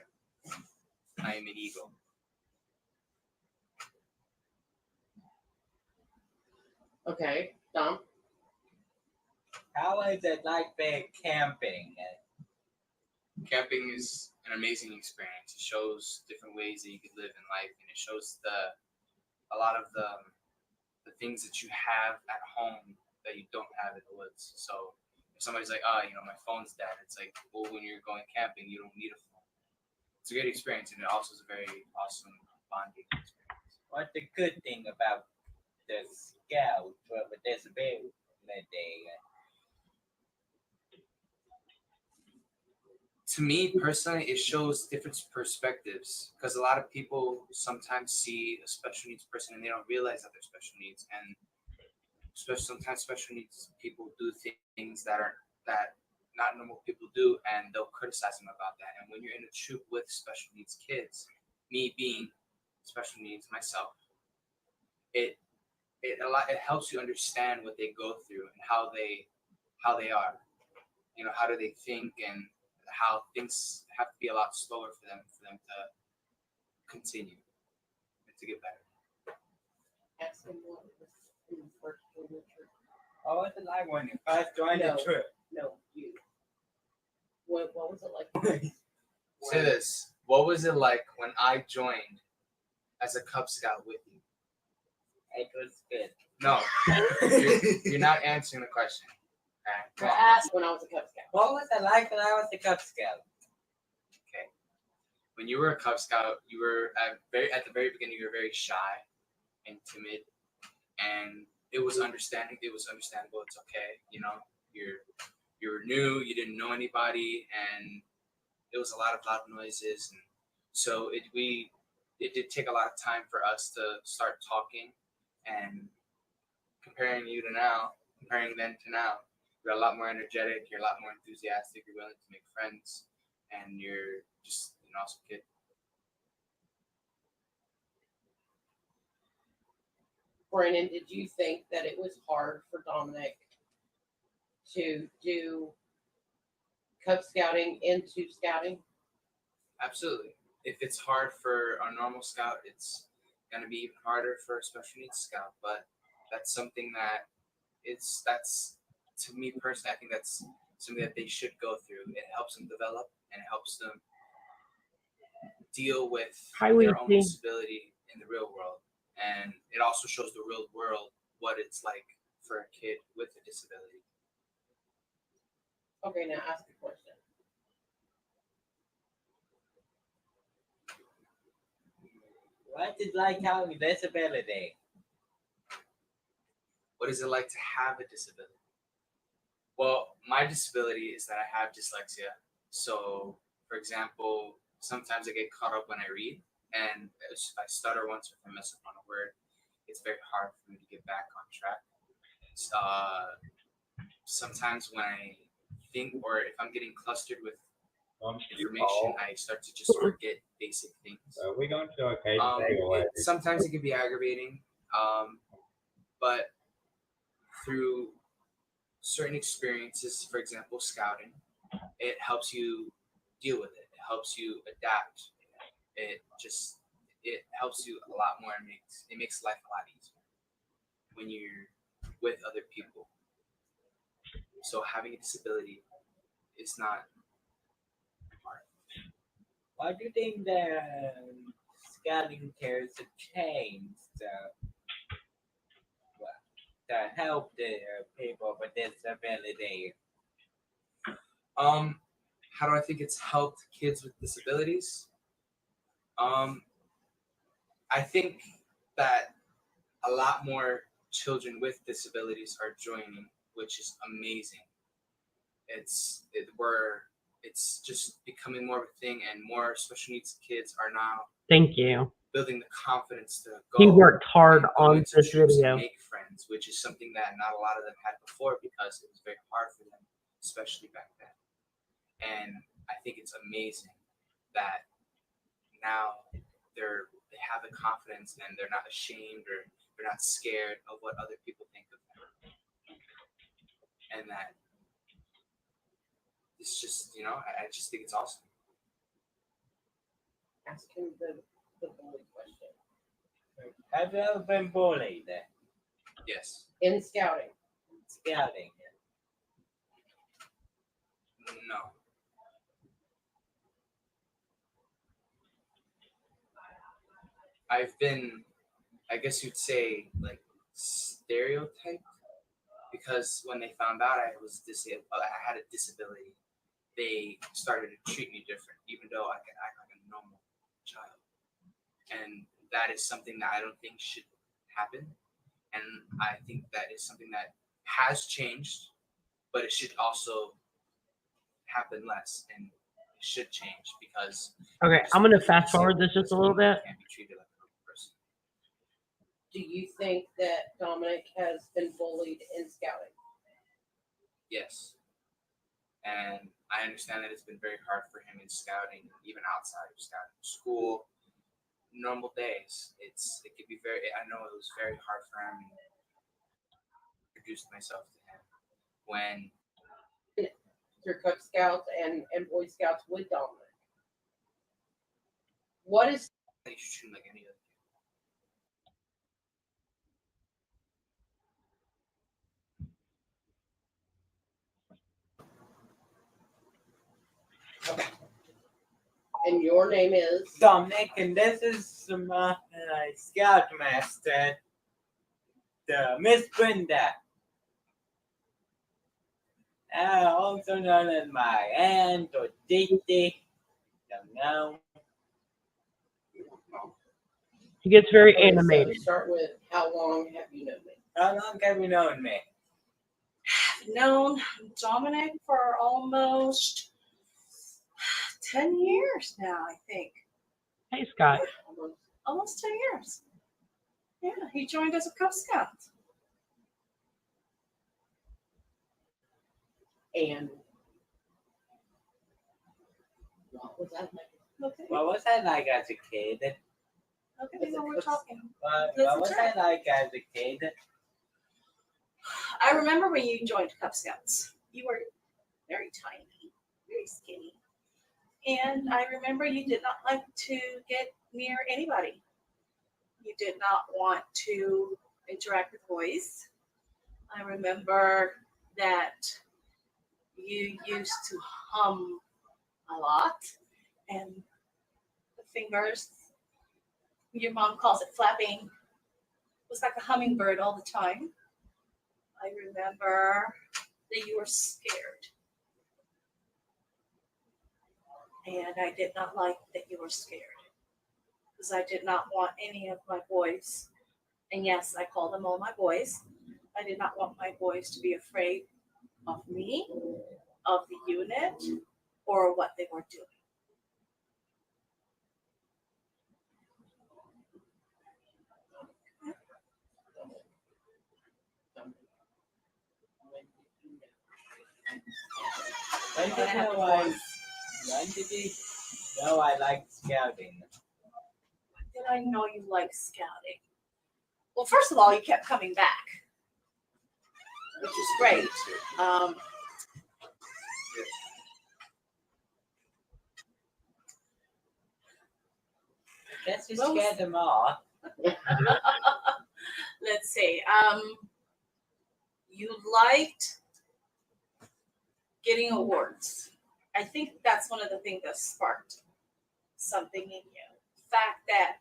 Speaker 5: I am an Eagle.
Speaker 4: Okay, Dom.
Speaker 3: How is it like being camping?
Speaker 5: Camping is an amazing experience. It shows different ways that you could live in life, and it shows a lot of the things that you have at home that you don't have in the woods. So if somebody's like, oh, my phone's dead, it's like, well, when you're going camping, you don't need a phone. It's a great experience, and it also is a very awesome bonding experience.
Speaker 6: What's the good thing about the Scout for the disability day?
Speaker 5: To me personally, it shows different perspectives because a lot of people sometimes see a special needs person and they don't realize that they're special needs, and sometimes special needs people do things that not normal people do, and they'll criticize them about that. And when you're in a troop with special needs kids, me being special needs myself, it helps you understand what they go through and how they are. You know, how do they think, and how things have to be a lot slower for them to continue and to get better.
Speaker 4: Ask him what was in the first join the troop.
Speaker 6: Oh, what's it like when you first joined the
Speaker 4: No.
Speaker 6: troop?
Speaker 4: No, you. What was it like?
Speaker 5: Say this. What was it like when I joined as a Cub Scout with you?
Speaker 6: It was good.
Speaker 5: No, you're not answering the question. Okay.
Speaker 4: I asked when I was a Cub Scout.
Speaker 6: What was it like when I was a Cub Scout?
Speaker 5: When you were a Cub Scout, you were at the very beginning. You were very shy and timid, and it was understanding. It was understandable. It's okay. You know, you were new. You didn't know anybody, and it was a lot of loud noises, and so it did take a lot of time for us to start talking, and comparing then to now, you're a lot more energetic. You're a lot more enthusiastic. You're willing to make friends, and you're just an awesome kid.
Speaker 4: Brandon, did you think that it was hard for Dominic to do Cub Scouting into Scouting?
Speaker 5: Absolutely. If it's hard for a normal scout, it's going to be even harder for a special needs scout. But that's something that's to me personally, I think that's something that they should go through. It helps them develop, and it helps them deal with their own disability in the real world. And it also shows the real world what it's like for a kid with a disability.
Speaker 4: Okay, now ask the question.
Speaker 6: What's it like having a disability?
Speaker 5: What is it like to have a disability? Well, my disability is that I have dyslexia. So, for example, sometimes I get caught up when I read, and if I stutter once or if I mess up on a word, it's very hard for me to get back on track. Sometimes when I think, or if I'm getting clustered with information, I start to just forget basic things.
Speaker 2: We're going to okay today.
Speaker 5: Sometimes it can be aggravating, but through certain experiences, for example, scouting, it helps you deal with it. It helps you adapt. It helps you a lot more. It makes life a lot easier when you're with other people. So having a disability is not hard.
Speaker 6: Why do you think the scouting cares have changed to help the people with disability?
Speaker 5: How do I think it's helped kids with disabilities? I think that a lot more children with disabilities are joining, which is amazing. It's just becoming more of a thing, and more special needs kids are now
Speaker 1: Thank you.
Speaker 5: building the confidence to go.
Speaker 1: He worked hard
Speaker 5: and go
Speaker 1: on
Speaker 5: into
Speaker 1: this
Speaker 5: troops and
Speaker 1: video.
Speaker 5: make friends, which is something that not a lot of them had before because it was very hard for them, especially back then. And I think it's amazing that now they have the confidence and they're not ashamed or they're not scared of what other people think of them. And that it's just, I just think it's awesome.
Speaker 4: Ask him the bully question.
Speaker 6: Have you ever been bullied
Speaker 5: Yes.
Speaker 4: In Scouting.
Speaker 6: scouting?
Speaker 5: No. I've been, I guess you'd say, like, stereotyped, because when they found out I was disabled, I had a disability, they started to treat me different, even though I could act like a normal child. And that is something that I don't think should happen, and I think that is something that has changed, but it should also happen less, and it should change because
Speaker 1: Okay, I'm gonna fast forward this just a little bit.
Speaker 5: can't be treated like a normal person.
Speaker 4: Do you think that Dominic has been bullied in scouting?
Speaker 5: Yes. And I understand that it's been very hard for him in scouting, even outside of scouting, school, normal days. It could be very. I know it was very hard for him. I introduced myself to him when
Speaker 4: Through Cub Scouts and Boy Scouts with Dominic. What is
Speaker 5: you should treat him like any other kid.
Speaker 4: and your name is?
Speaker 6: Dominic, and this is my Scoutmaster, the Miss Brenda. Also known as my aunt or Titi. Don't know.
Speaker 1: He gets very
Speaker 4: Okay, so
Speaker 1: animated.
Speaker 4: start with how long have you known me?
Speaker 6: How long have you known me?
Speaker 7: Known Dominic for almost 10 years now, I think.
Speaker 1: Hey, Scott.
Speaker 7: Almost 10 years. Yeah, he joined as a Cub Scout.
Speaker 4: And what was that like?
Speaker 7: Okay,
Speaker 6: What was I like as a kid?
Speaker 7: okay, so we're talking.
Speaker 6: What was I like as a kid?
Speaker 7: I remember when you joined Cub Scouts. You were very tiny, very skinny. And I remember you did not like to get near anybody. You did not want to interact with boys. I remember that you used to hum a lot, and the fingers, your mom calls it flapping, was like a hummingbird all the time. I remember that you were scared. And I did not like that you were scared because I did not want any of my boys, and yes, I call them all my boys. I did not want my boys to be afraid of me, of the unit, or what they were doing.
Speaker 6: When did
Speaker 7: I have
Speaker 6: you know I liked scouting?
Speaker 7: Did I know you liked scouting? Well, first of all, you kept coming back, which is great.
Speaker 6: I guess you
Speaker 7: Well,
Speaker 6: scared them off.
Speaker 7: Let's see. You liked getting awards. I think that's one of the things that sparked something in you. The fact that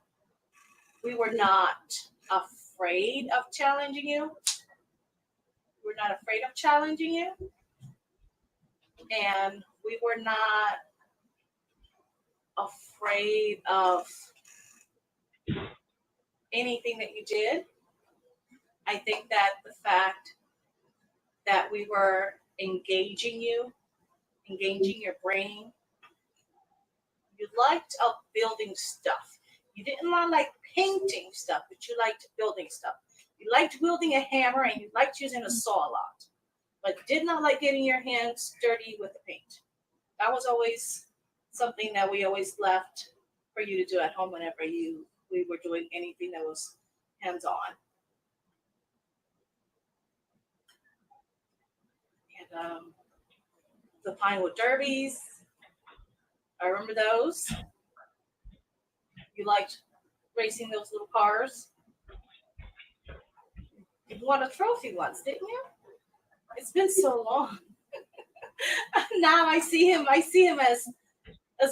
Speaker 7: we were not afraid of challenging you. We're not afraid of challenging you. And we were not afraid of anything that you did. I think that the fact that we were engaging you, engaging your brain, you liked building stuff. You didn't like painting stuff, but you liked building stuff. You liked wielding a hammer and you liked using a saw a lot, but did not like getting your hands dirty with the paint. That was always something that we always left for you to do at home whenever we were doing anything that was hands-on. And the Pinewood Derbies, I remember those. You liked racing those little cars. You won a trophy once, didn't you? It's been so long. Now I see him as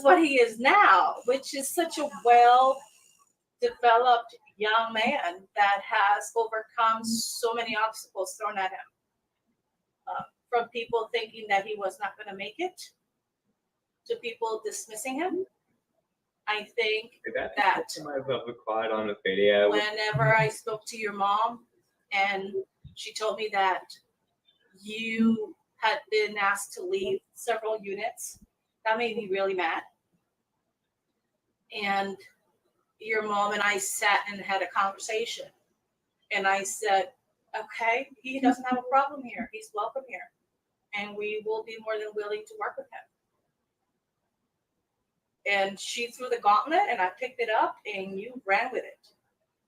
Speaker 7: what he is now, which is such a well-developed young man that has overcome so many obstacles thrown at him. From people thinking that he was not going to make it, to people dismissing him. I I think
Speaker 2: That's
Speaker 7: that
Speaker 2: myself required on a video.
Speaker 7: whenever I spoke to your mom and she told me that you had been asked to leave several units, that made me really mad. And your mom and I sat and had a conversation. And I said, okay, he doesn't have a problem here. He's welcome here. And we will be more than willing to work with him. And she threw the gauntlet and I picked it up and you ran with it.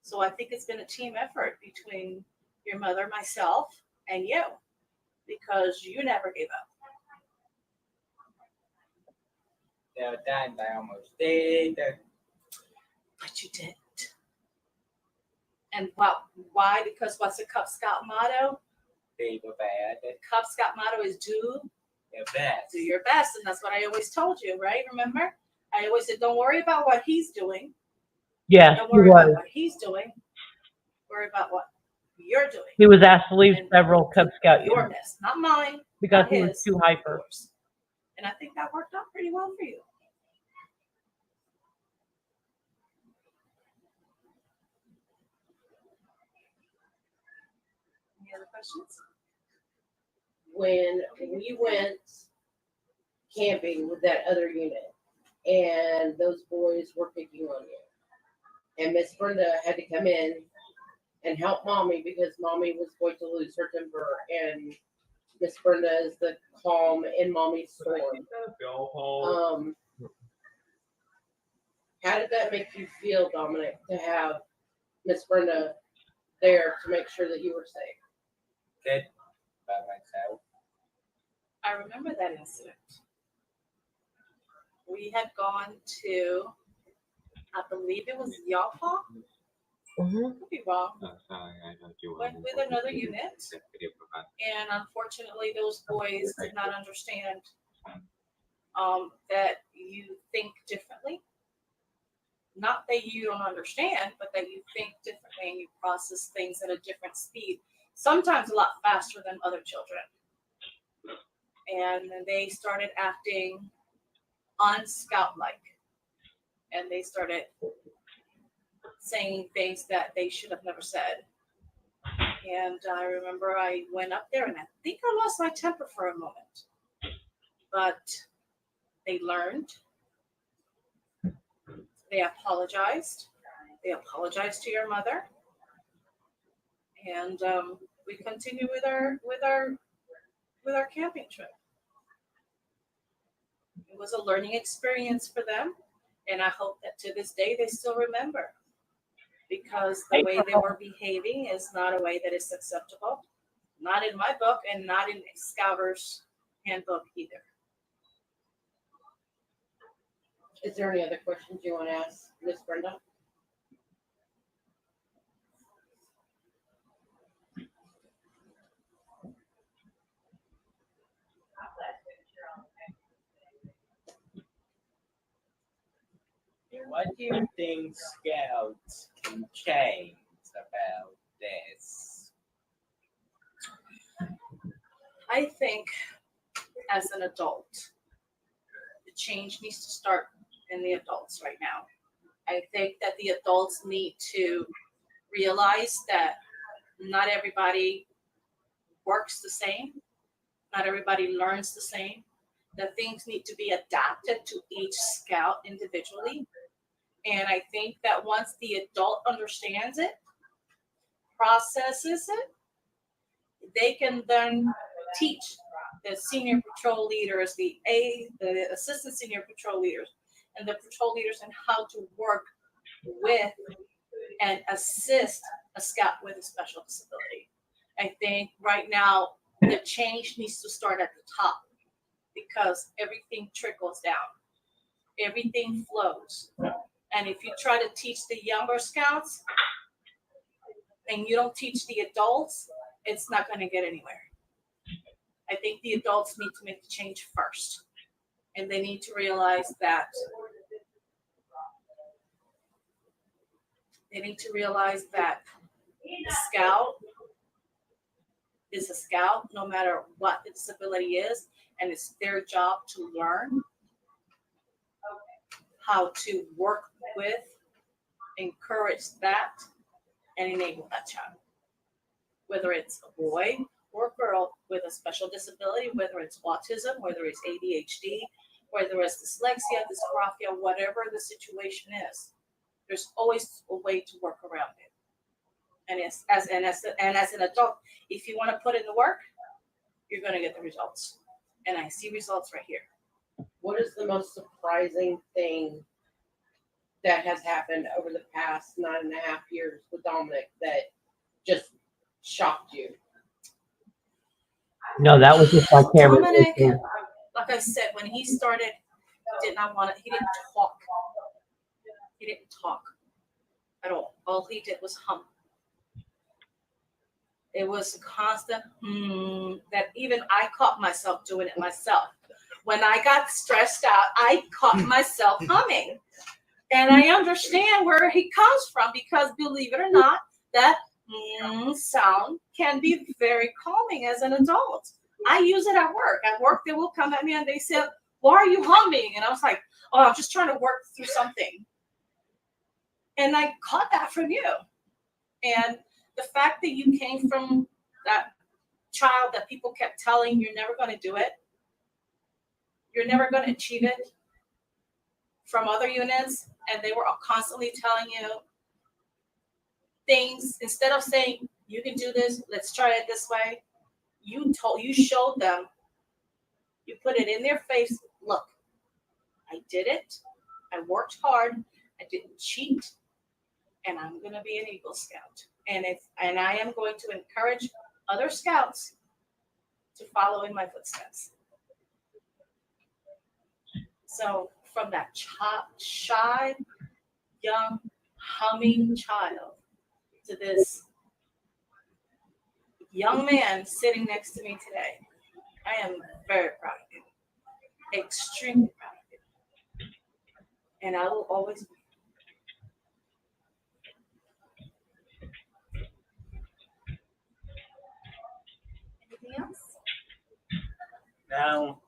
Speaker 7: So I think it's been a team effort between your mother, myself, and you, because you never gave up.
Speaker 6: There were times I almost did.
Speaker 7: But you didn't. And why? Because what's the Cub Scout motto?
Speaker 6: They were bad.
Speaker 7: The Cub Scout motto is do
Speaker 6: Their best.
Speaker 7: your best. And that's what I always told you, right? Remember? I always said, don't worry about what he's doing.
Speaker 1: Yes,
Speaker 7: Don't
Speaker 1: he
Speaker 7: worry about
Speaker 1: was.
Speaker 7: what he's doing. Worry about what you're doing.
Speaker 1: He was asked to leave several Cub Scout
Speaker 7: Your
Speaker 1: units
Speaker 7: mess, not mine.
Speaker 1: because
Speaker 7: not
Speaker 1: he was
Speaker 7: his,
Speaker 1: too hyper.
Speaker 7: yours. And I think that worked out pretty well for you. Any other questions?
Speaker 4: When we went camping with that other unit and those boys were picking on you, and Miss Brenda had to come in and help mommy because mommy was going to lose her temper, and Miss Brenda is the calm in mommy's storm. How did that make you feel, Dominic, to have Miss Brenda there to make sure that you were safe?
Speaker 6: Good by myself.
Speaker 7: I remember that incident. We had gone to, I believe it was Yapa.
Speaker 1: Mhm.
Speaker 7: Could be wrong.
Speaker 2: Sorry, I know you
Speaker 7: Went with another unit, and unfortunately, those boys did not understand that you think differently. Not that you don't understand, but that you think differently and you process things at a different speed. Sometimes a lot faster than other children. And they started acting un-scout-like. And they started saying things that they should have never said. And I remember I went up there and I think I lost my temper for a moment. But they learned. They apologized. They apologized to your mother. And we continue with our camping trip. It was a learning experience for them, and I hope that to this day they still remember, because the way they were behaving is not a way that is acceptable, not in my book and not in Scouter's handbook either.
Speaker 4: Is there any other questions you want to ask Miss Brenda?
Speaker 6: What do you think Scouts can change about this?
Speaker 7: I think as an adult, the change needs to start in the adults right now. I think that the adults need to realize that not everybody works the same, not everybody learns the same, that things need to be adapted to each scout individually. And I think that once the adult understands it, processes it, they can then teach the senior patrol leaders, the assistant senior patrol leaders, and the patrol leaders on how to work with and assist a scout with a special disability. I think right now the change needs to start at the top, because everything trickles down. Everything flows. And if you try to teach the younger scouts and you don't teach the adults, it's not going to get anywhere. I think the adults need to make the change first. And they need to realize that a scout is a scout no matter what the disability is, and it's their job to learn how to work with, encourage that, and enable that child. Whether it's a boy or a girl with a special disability, whether it's autism, whether it's ADHD, whether it's dyslexia, dysgraphia, whatever the situation is, there's always a way to work around it. And as an adult, if you want to put in the work, you're going to get the results. And I see results right here.
Speaker 4: What is the most surprising thing that has happened over the past 9.5 years with Dominic that just shocked you?
Speaker 1: No, that was just like Cameron.
Speaker 7: Dominic, like I said, when he started, he did not want to, he didn't talk. He didn't talk at all. All he did was hum. It was a constant that even I caught myself doing it myself. When I got stressed out, I caught myself humming. And I understand where he comes from because, believe it or not, that sound can be very calming as an adult. I use it at work. At work, they will come at me and they say, "Why are you humming?" And I was like, "Oh, I'm just trying to work through something." And I caught that from you. And the fact that you came from that child that people kept telling you're never going to do it, you're never going to achieve it, from other units, and they were constantly telling you things instead of saying you can do this, let's try it this way. You showed them, you put it in their face. Look, I did it. I worked hard. I didn't cheat, and I'm going to be an Eagle Scout. And I am going to encourage other scouts to follow in my footsteps. So from that shy, young, humming child to this young man sitting next to me today, I am very proud of him, extremely proud of him. And I will always be. Anything else?
Speaker 6: No.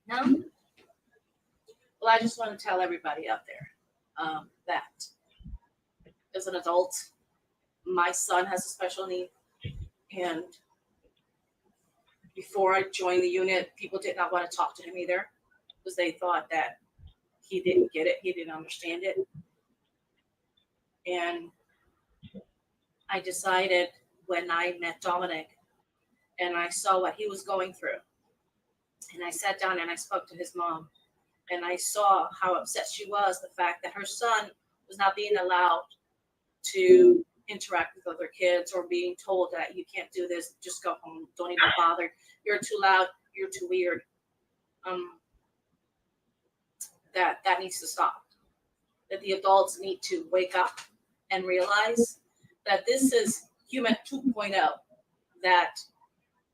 Speaker 7: No? Well, I just want to tell everybody out there that as an adult, my son has a special need. And before I joined the unit, people did not want to talk to him either because they thought that he didn't get it, he didn't understand it. And I decided when I met Dominic and I saw what he was going through, and I sat down and I spoke to his mom, and I saw how upset she was, the fact that her son was not being allowed to interact with other kids or being told that you can't do this, just go home, don't even bother, you're too loud, you're too weird. That needs to stop. That the adults need to wake up and realize that this is human 2.0, that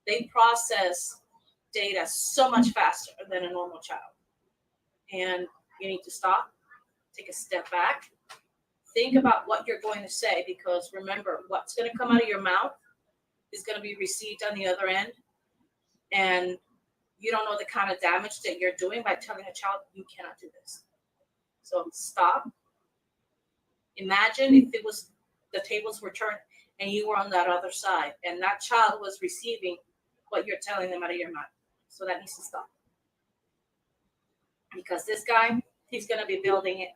Speaker 7: they process data so much faster than a normal child. And you need to stop, take a step back, think about what you're going to say, because remember, what's going to come out of your mouth is going to be received on the other end. And you don't know the kind of damage that you're doing by telling a child, you cannot do this. So stop. Imagine if it was the tables were turned and you were on that other side and that child was receiving what you're telling them out of your mouth. So that needs to stop. Because this guy, he's going to be building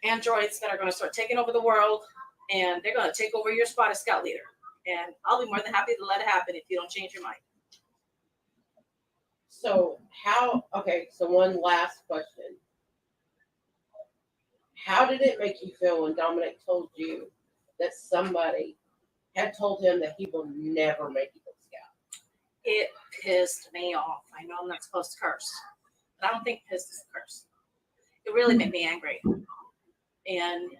Speaker 7: androids that are going to start taking over the world, and they're going to take over your spot as scout leader. And I'll be more than happy to let it happen if you don't change your mind.
Speaker 4: So so one last question. How did it make you feel when Dominic told you that somebody had told him that he will never make Eagle Scout?
Speaker 7: It pissed me off. I know I'm not supposed to curse, but I don't think pissed is a curse. It really made me angry. And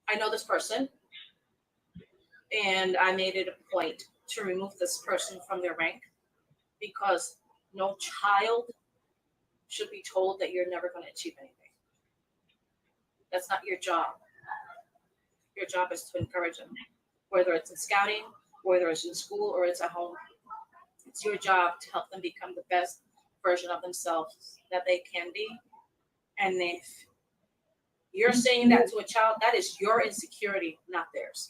Speaker 7: I know this person, and I made it a point to remove this person from their rank, because no child should be told that you're never going to achieve anything. That's not your job. Your job is to encourage them, whether it's in scouting, whether it's in school, or it's at home. It's your job to help them become the best version of themselves that they can be. And if you're saying that to a child, that is your insecurity, not theirs.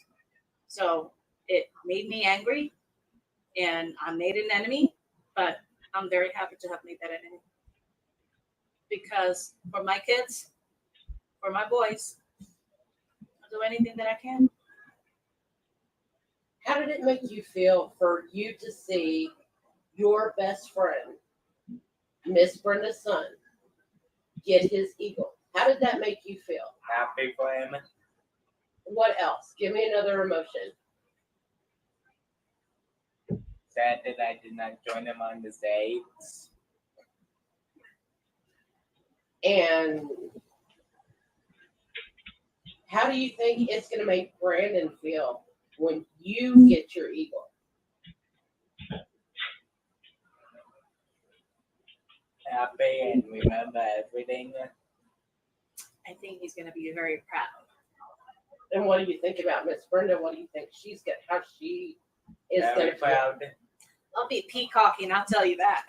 Speaker 7: So it made me angry, and I made an enemy, but I'm very happy to have made that enemy. Because for my kids, for my boys, I'll do anything that I can.
Speaker 4: How did it make you feel for you to see your best friend, Miss Brenda's son, get his eagle? How did that make you feel?
Speaker 6: Happy for him.
Speaker 4: What else? Give me another emotion.
Speaker 6: Sad that I did not join him on the dates.
Speaker 4: And how do you think it's going to make Brandon feel when you get your eagle?
Speaker 6: Happy and remember everything.
Speaker 7: I think he's going to be very proud.
Speaker 4: And what do you think about Miss Brenda? What do you think she's got? How she is going
Speaker 6: Very
Speaker 4: to feel?
Speaker 6: proud.
Speaker 7: I'll be peacocking, I'll tell you that.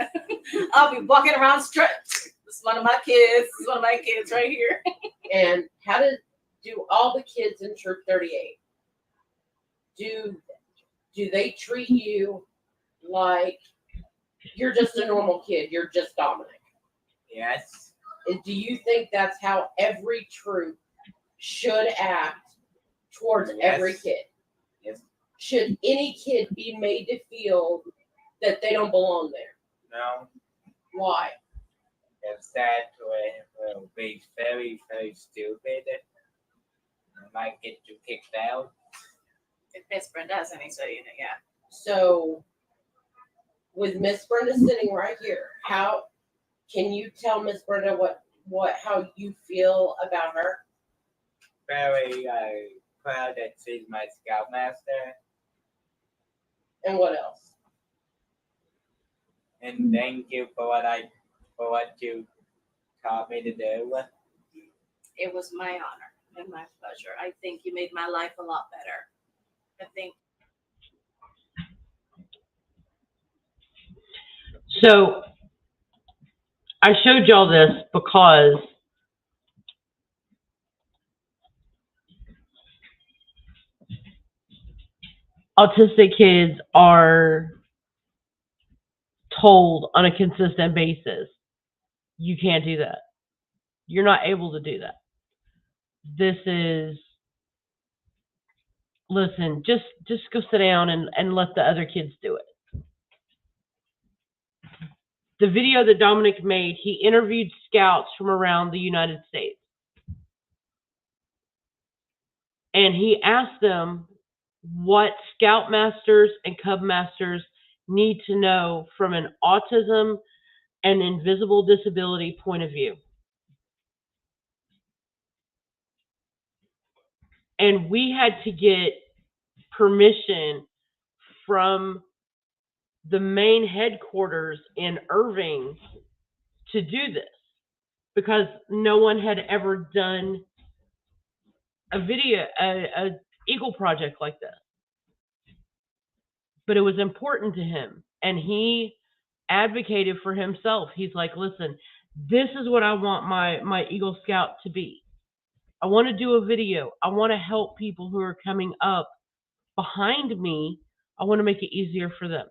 Speaker 7: I'll be walking around stripped. This is one of my kids. This is one of my kids right here.
Speaker 4: And how do all the kids in Troop 38? Do they treat you like you're just a normal kid? You're just Dominic.
Speaker 6: Yes.
Speaker 4: Do you think that's how every troop should act towards every kid?
Speaker 6: Yes.
Speaker 4: Should any kid be made to feel that they don't belong there?
Speaker 6: No.
Speaker 4: Why?
Speaker 6: If that will be very, very stupid, I might get you kicked out.
Speaker 7: If Miss Brenda has any say in it, yeah.
Speaker 4: So, with Miss Brenda sitting right here, how can you tell Miss Brenda how you feel about her?
Speaker 6: Very proud that she's my scoutmaster,
Speaker 4: And what else?
Speaker 6: and thank you for what you taught me to do.
Speaker 7: It was my honor and my pleasure. I think you made my life a lot better. I think
Speaker 1: So I showed y'all this because autistic kids are told on a consistent basis, you can't do that. You're not able to do that. This is, listen, just go sit down and let the other kids do it. The video that Dominic made, he interviewed scouts from around the United States. And he asked them what scoutmasters and cub masters need to know from an autism and invisible disability point of view. And we had to get permission from the main headquarters in Irving to do this because no one had ever done a Eagle project like this. But it was important to him, and he advocated for himself. He's like, listen, this is what I want my Eagle Scout to be. I want to do a video. I want to help people who are coming up behind me. I want to make it easier for them.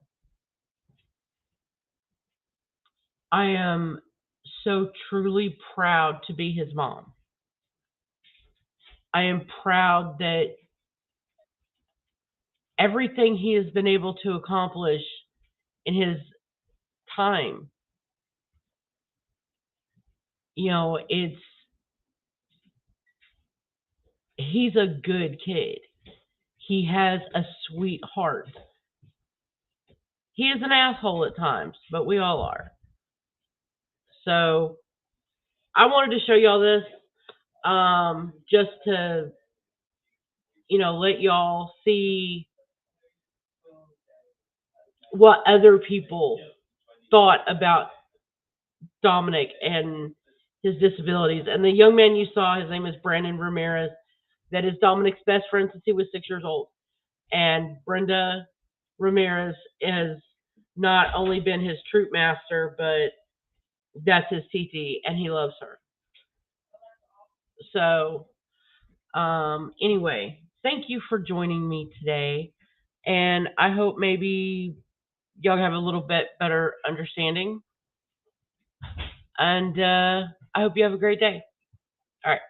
Speaker 1: I am so truly proud to be his mom. I am proud that everything he has been able to accomplish in his time, he's a good kid. He has a sweet heart. He is an asshole at times, but we all are. So I wanted to show y'all this just to, let y'all see what other people thought about Dominic and his disabilities. And the young man you saw, his name is Brandon Ramirez. That is Dominic's best friend since he was 6 years old. And Brenda Ramirez has not only been his troop master, but That's his TT, and he loves her. So, anyway, thank you for joining me today, and I hope maybe y'all have a little bit better understanding. And I hope you have a great day. All right.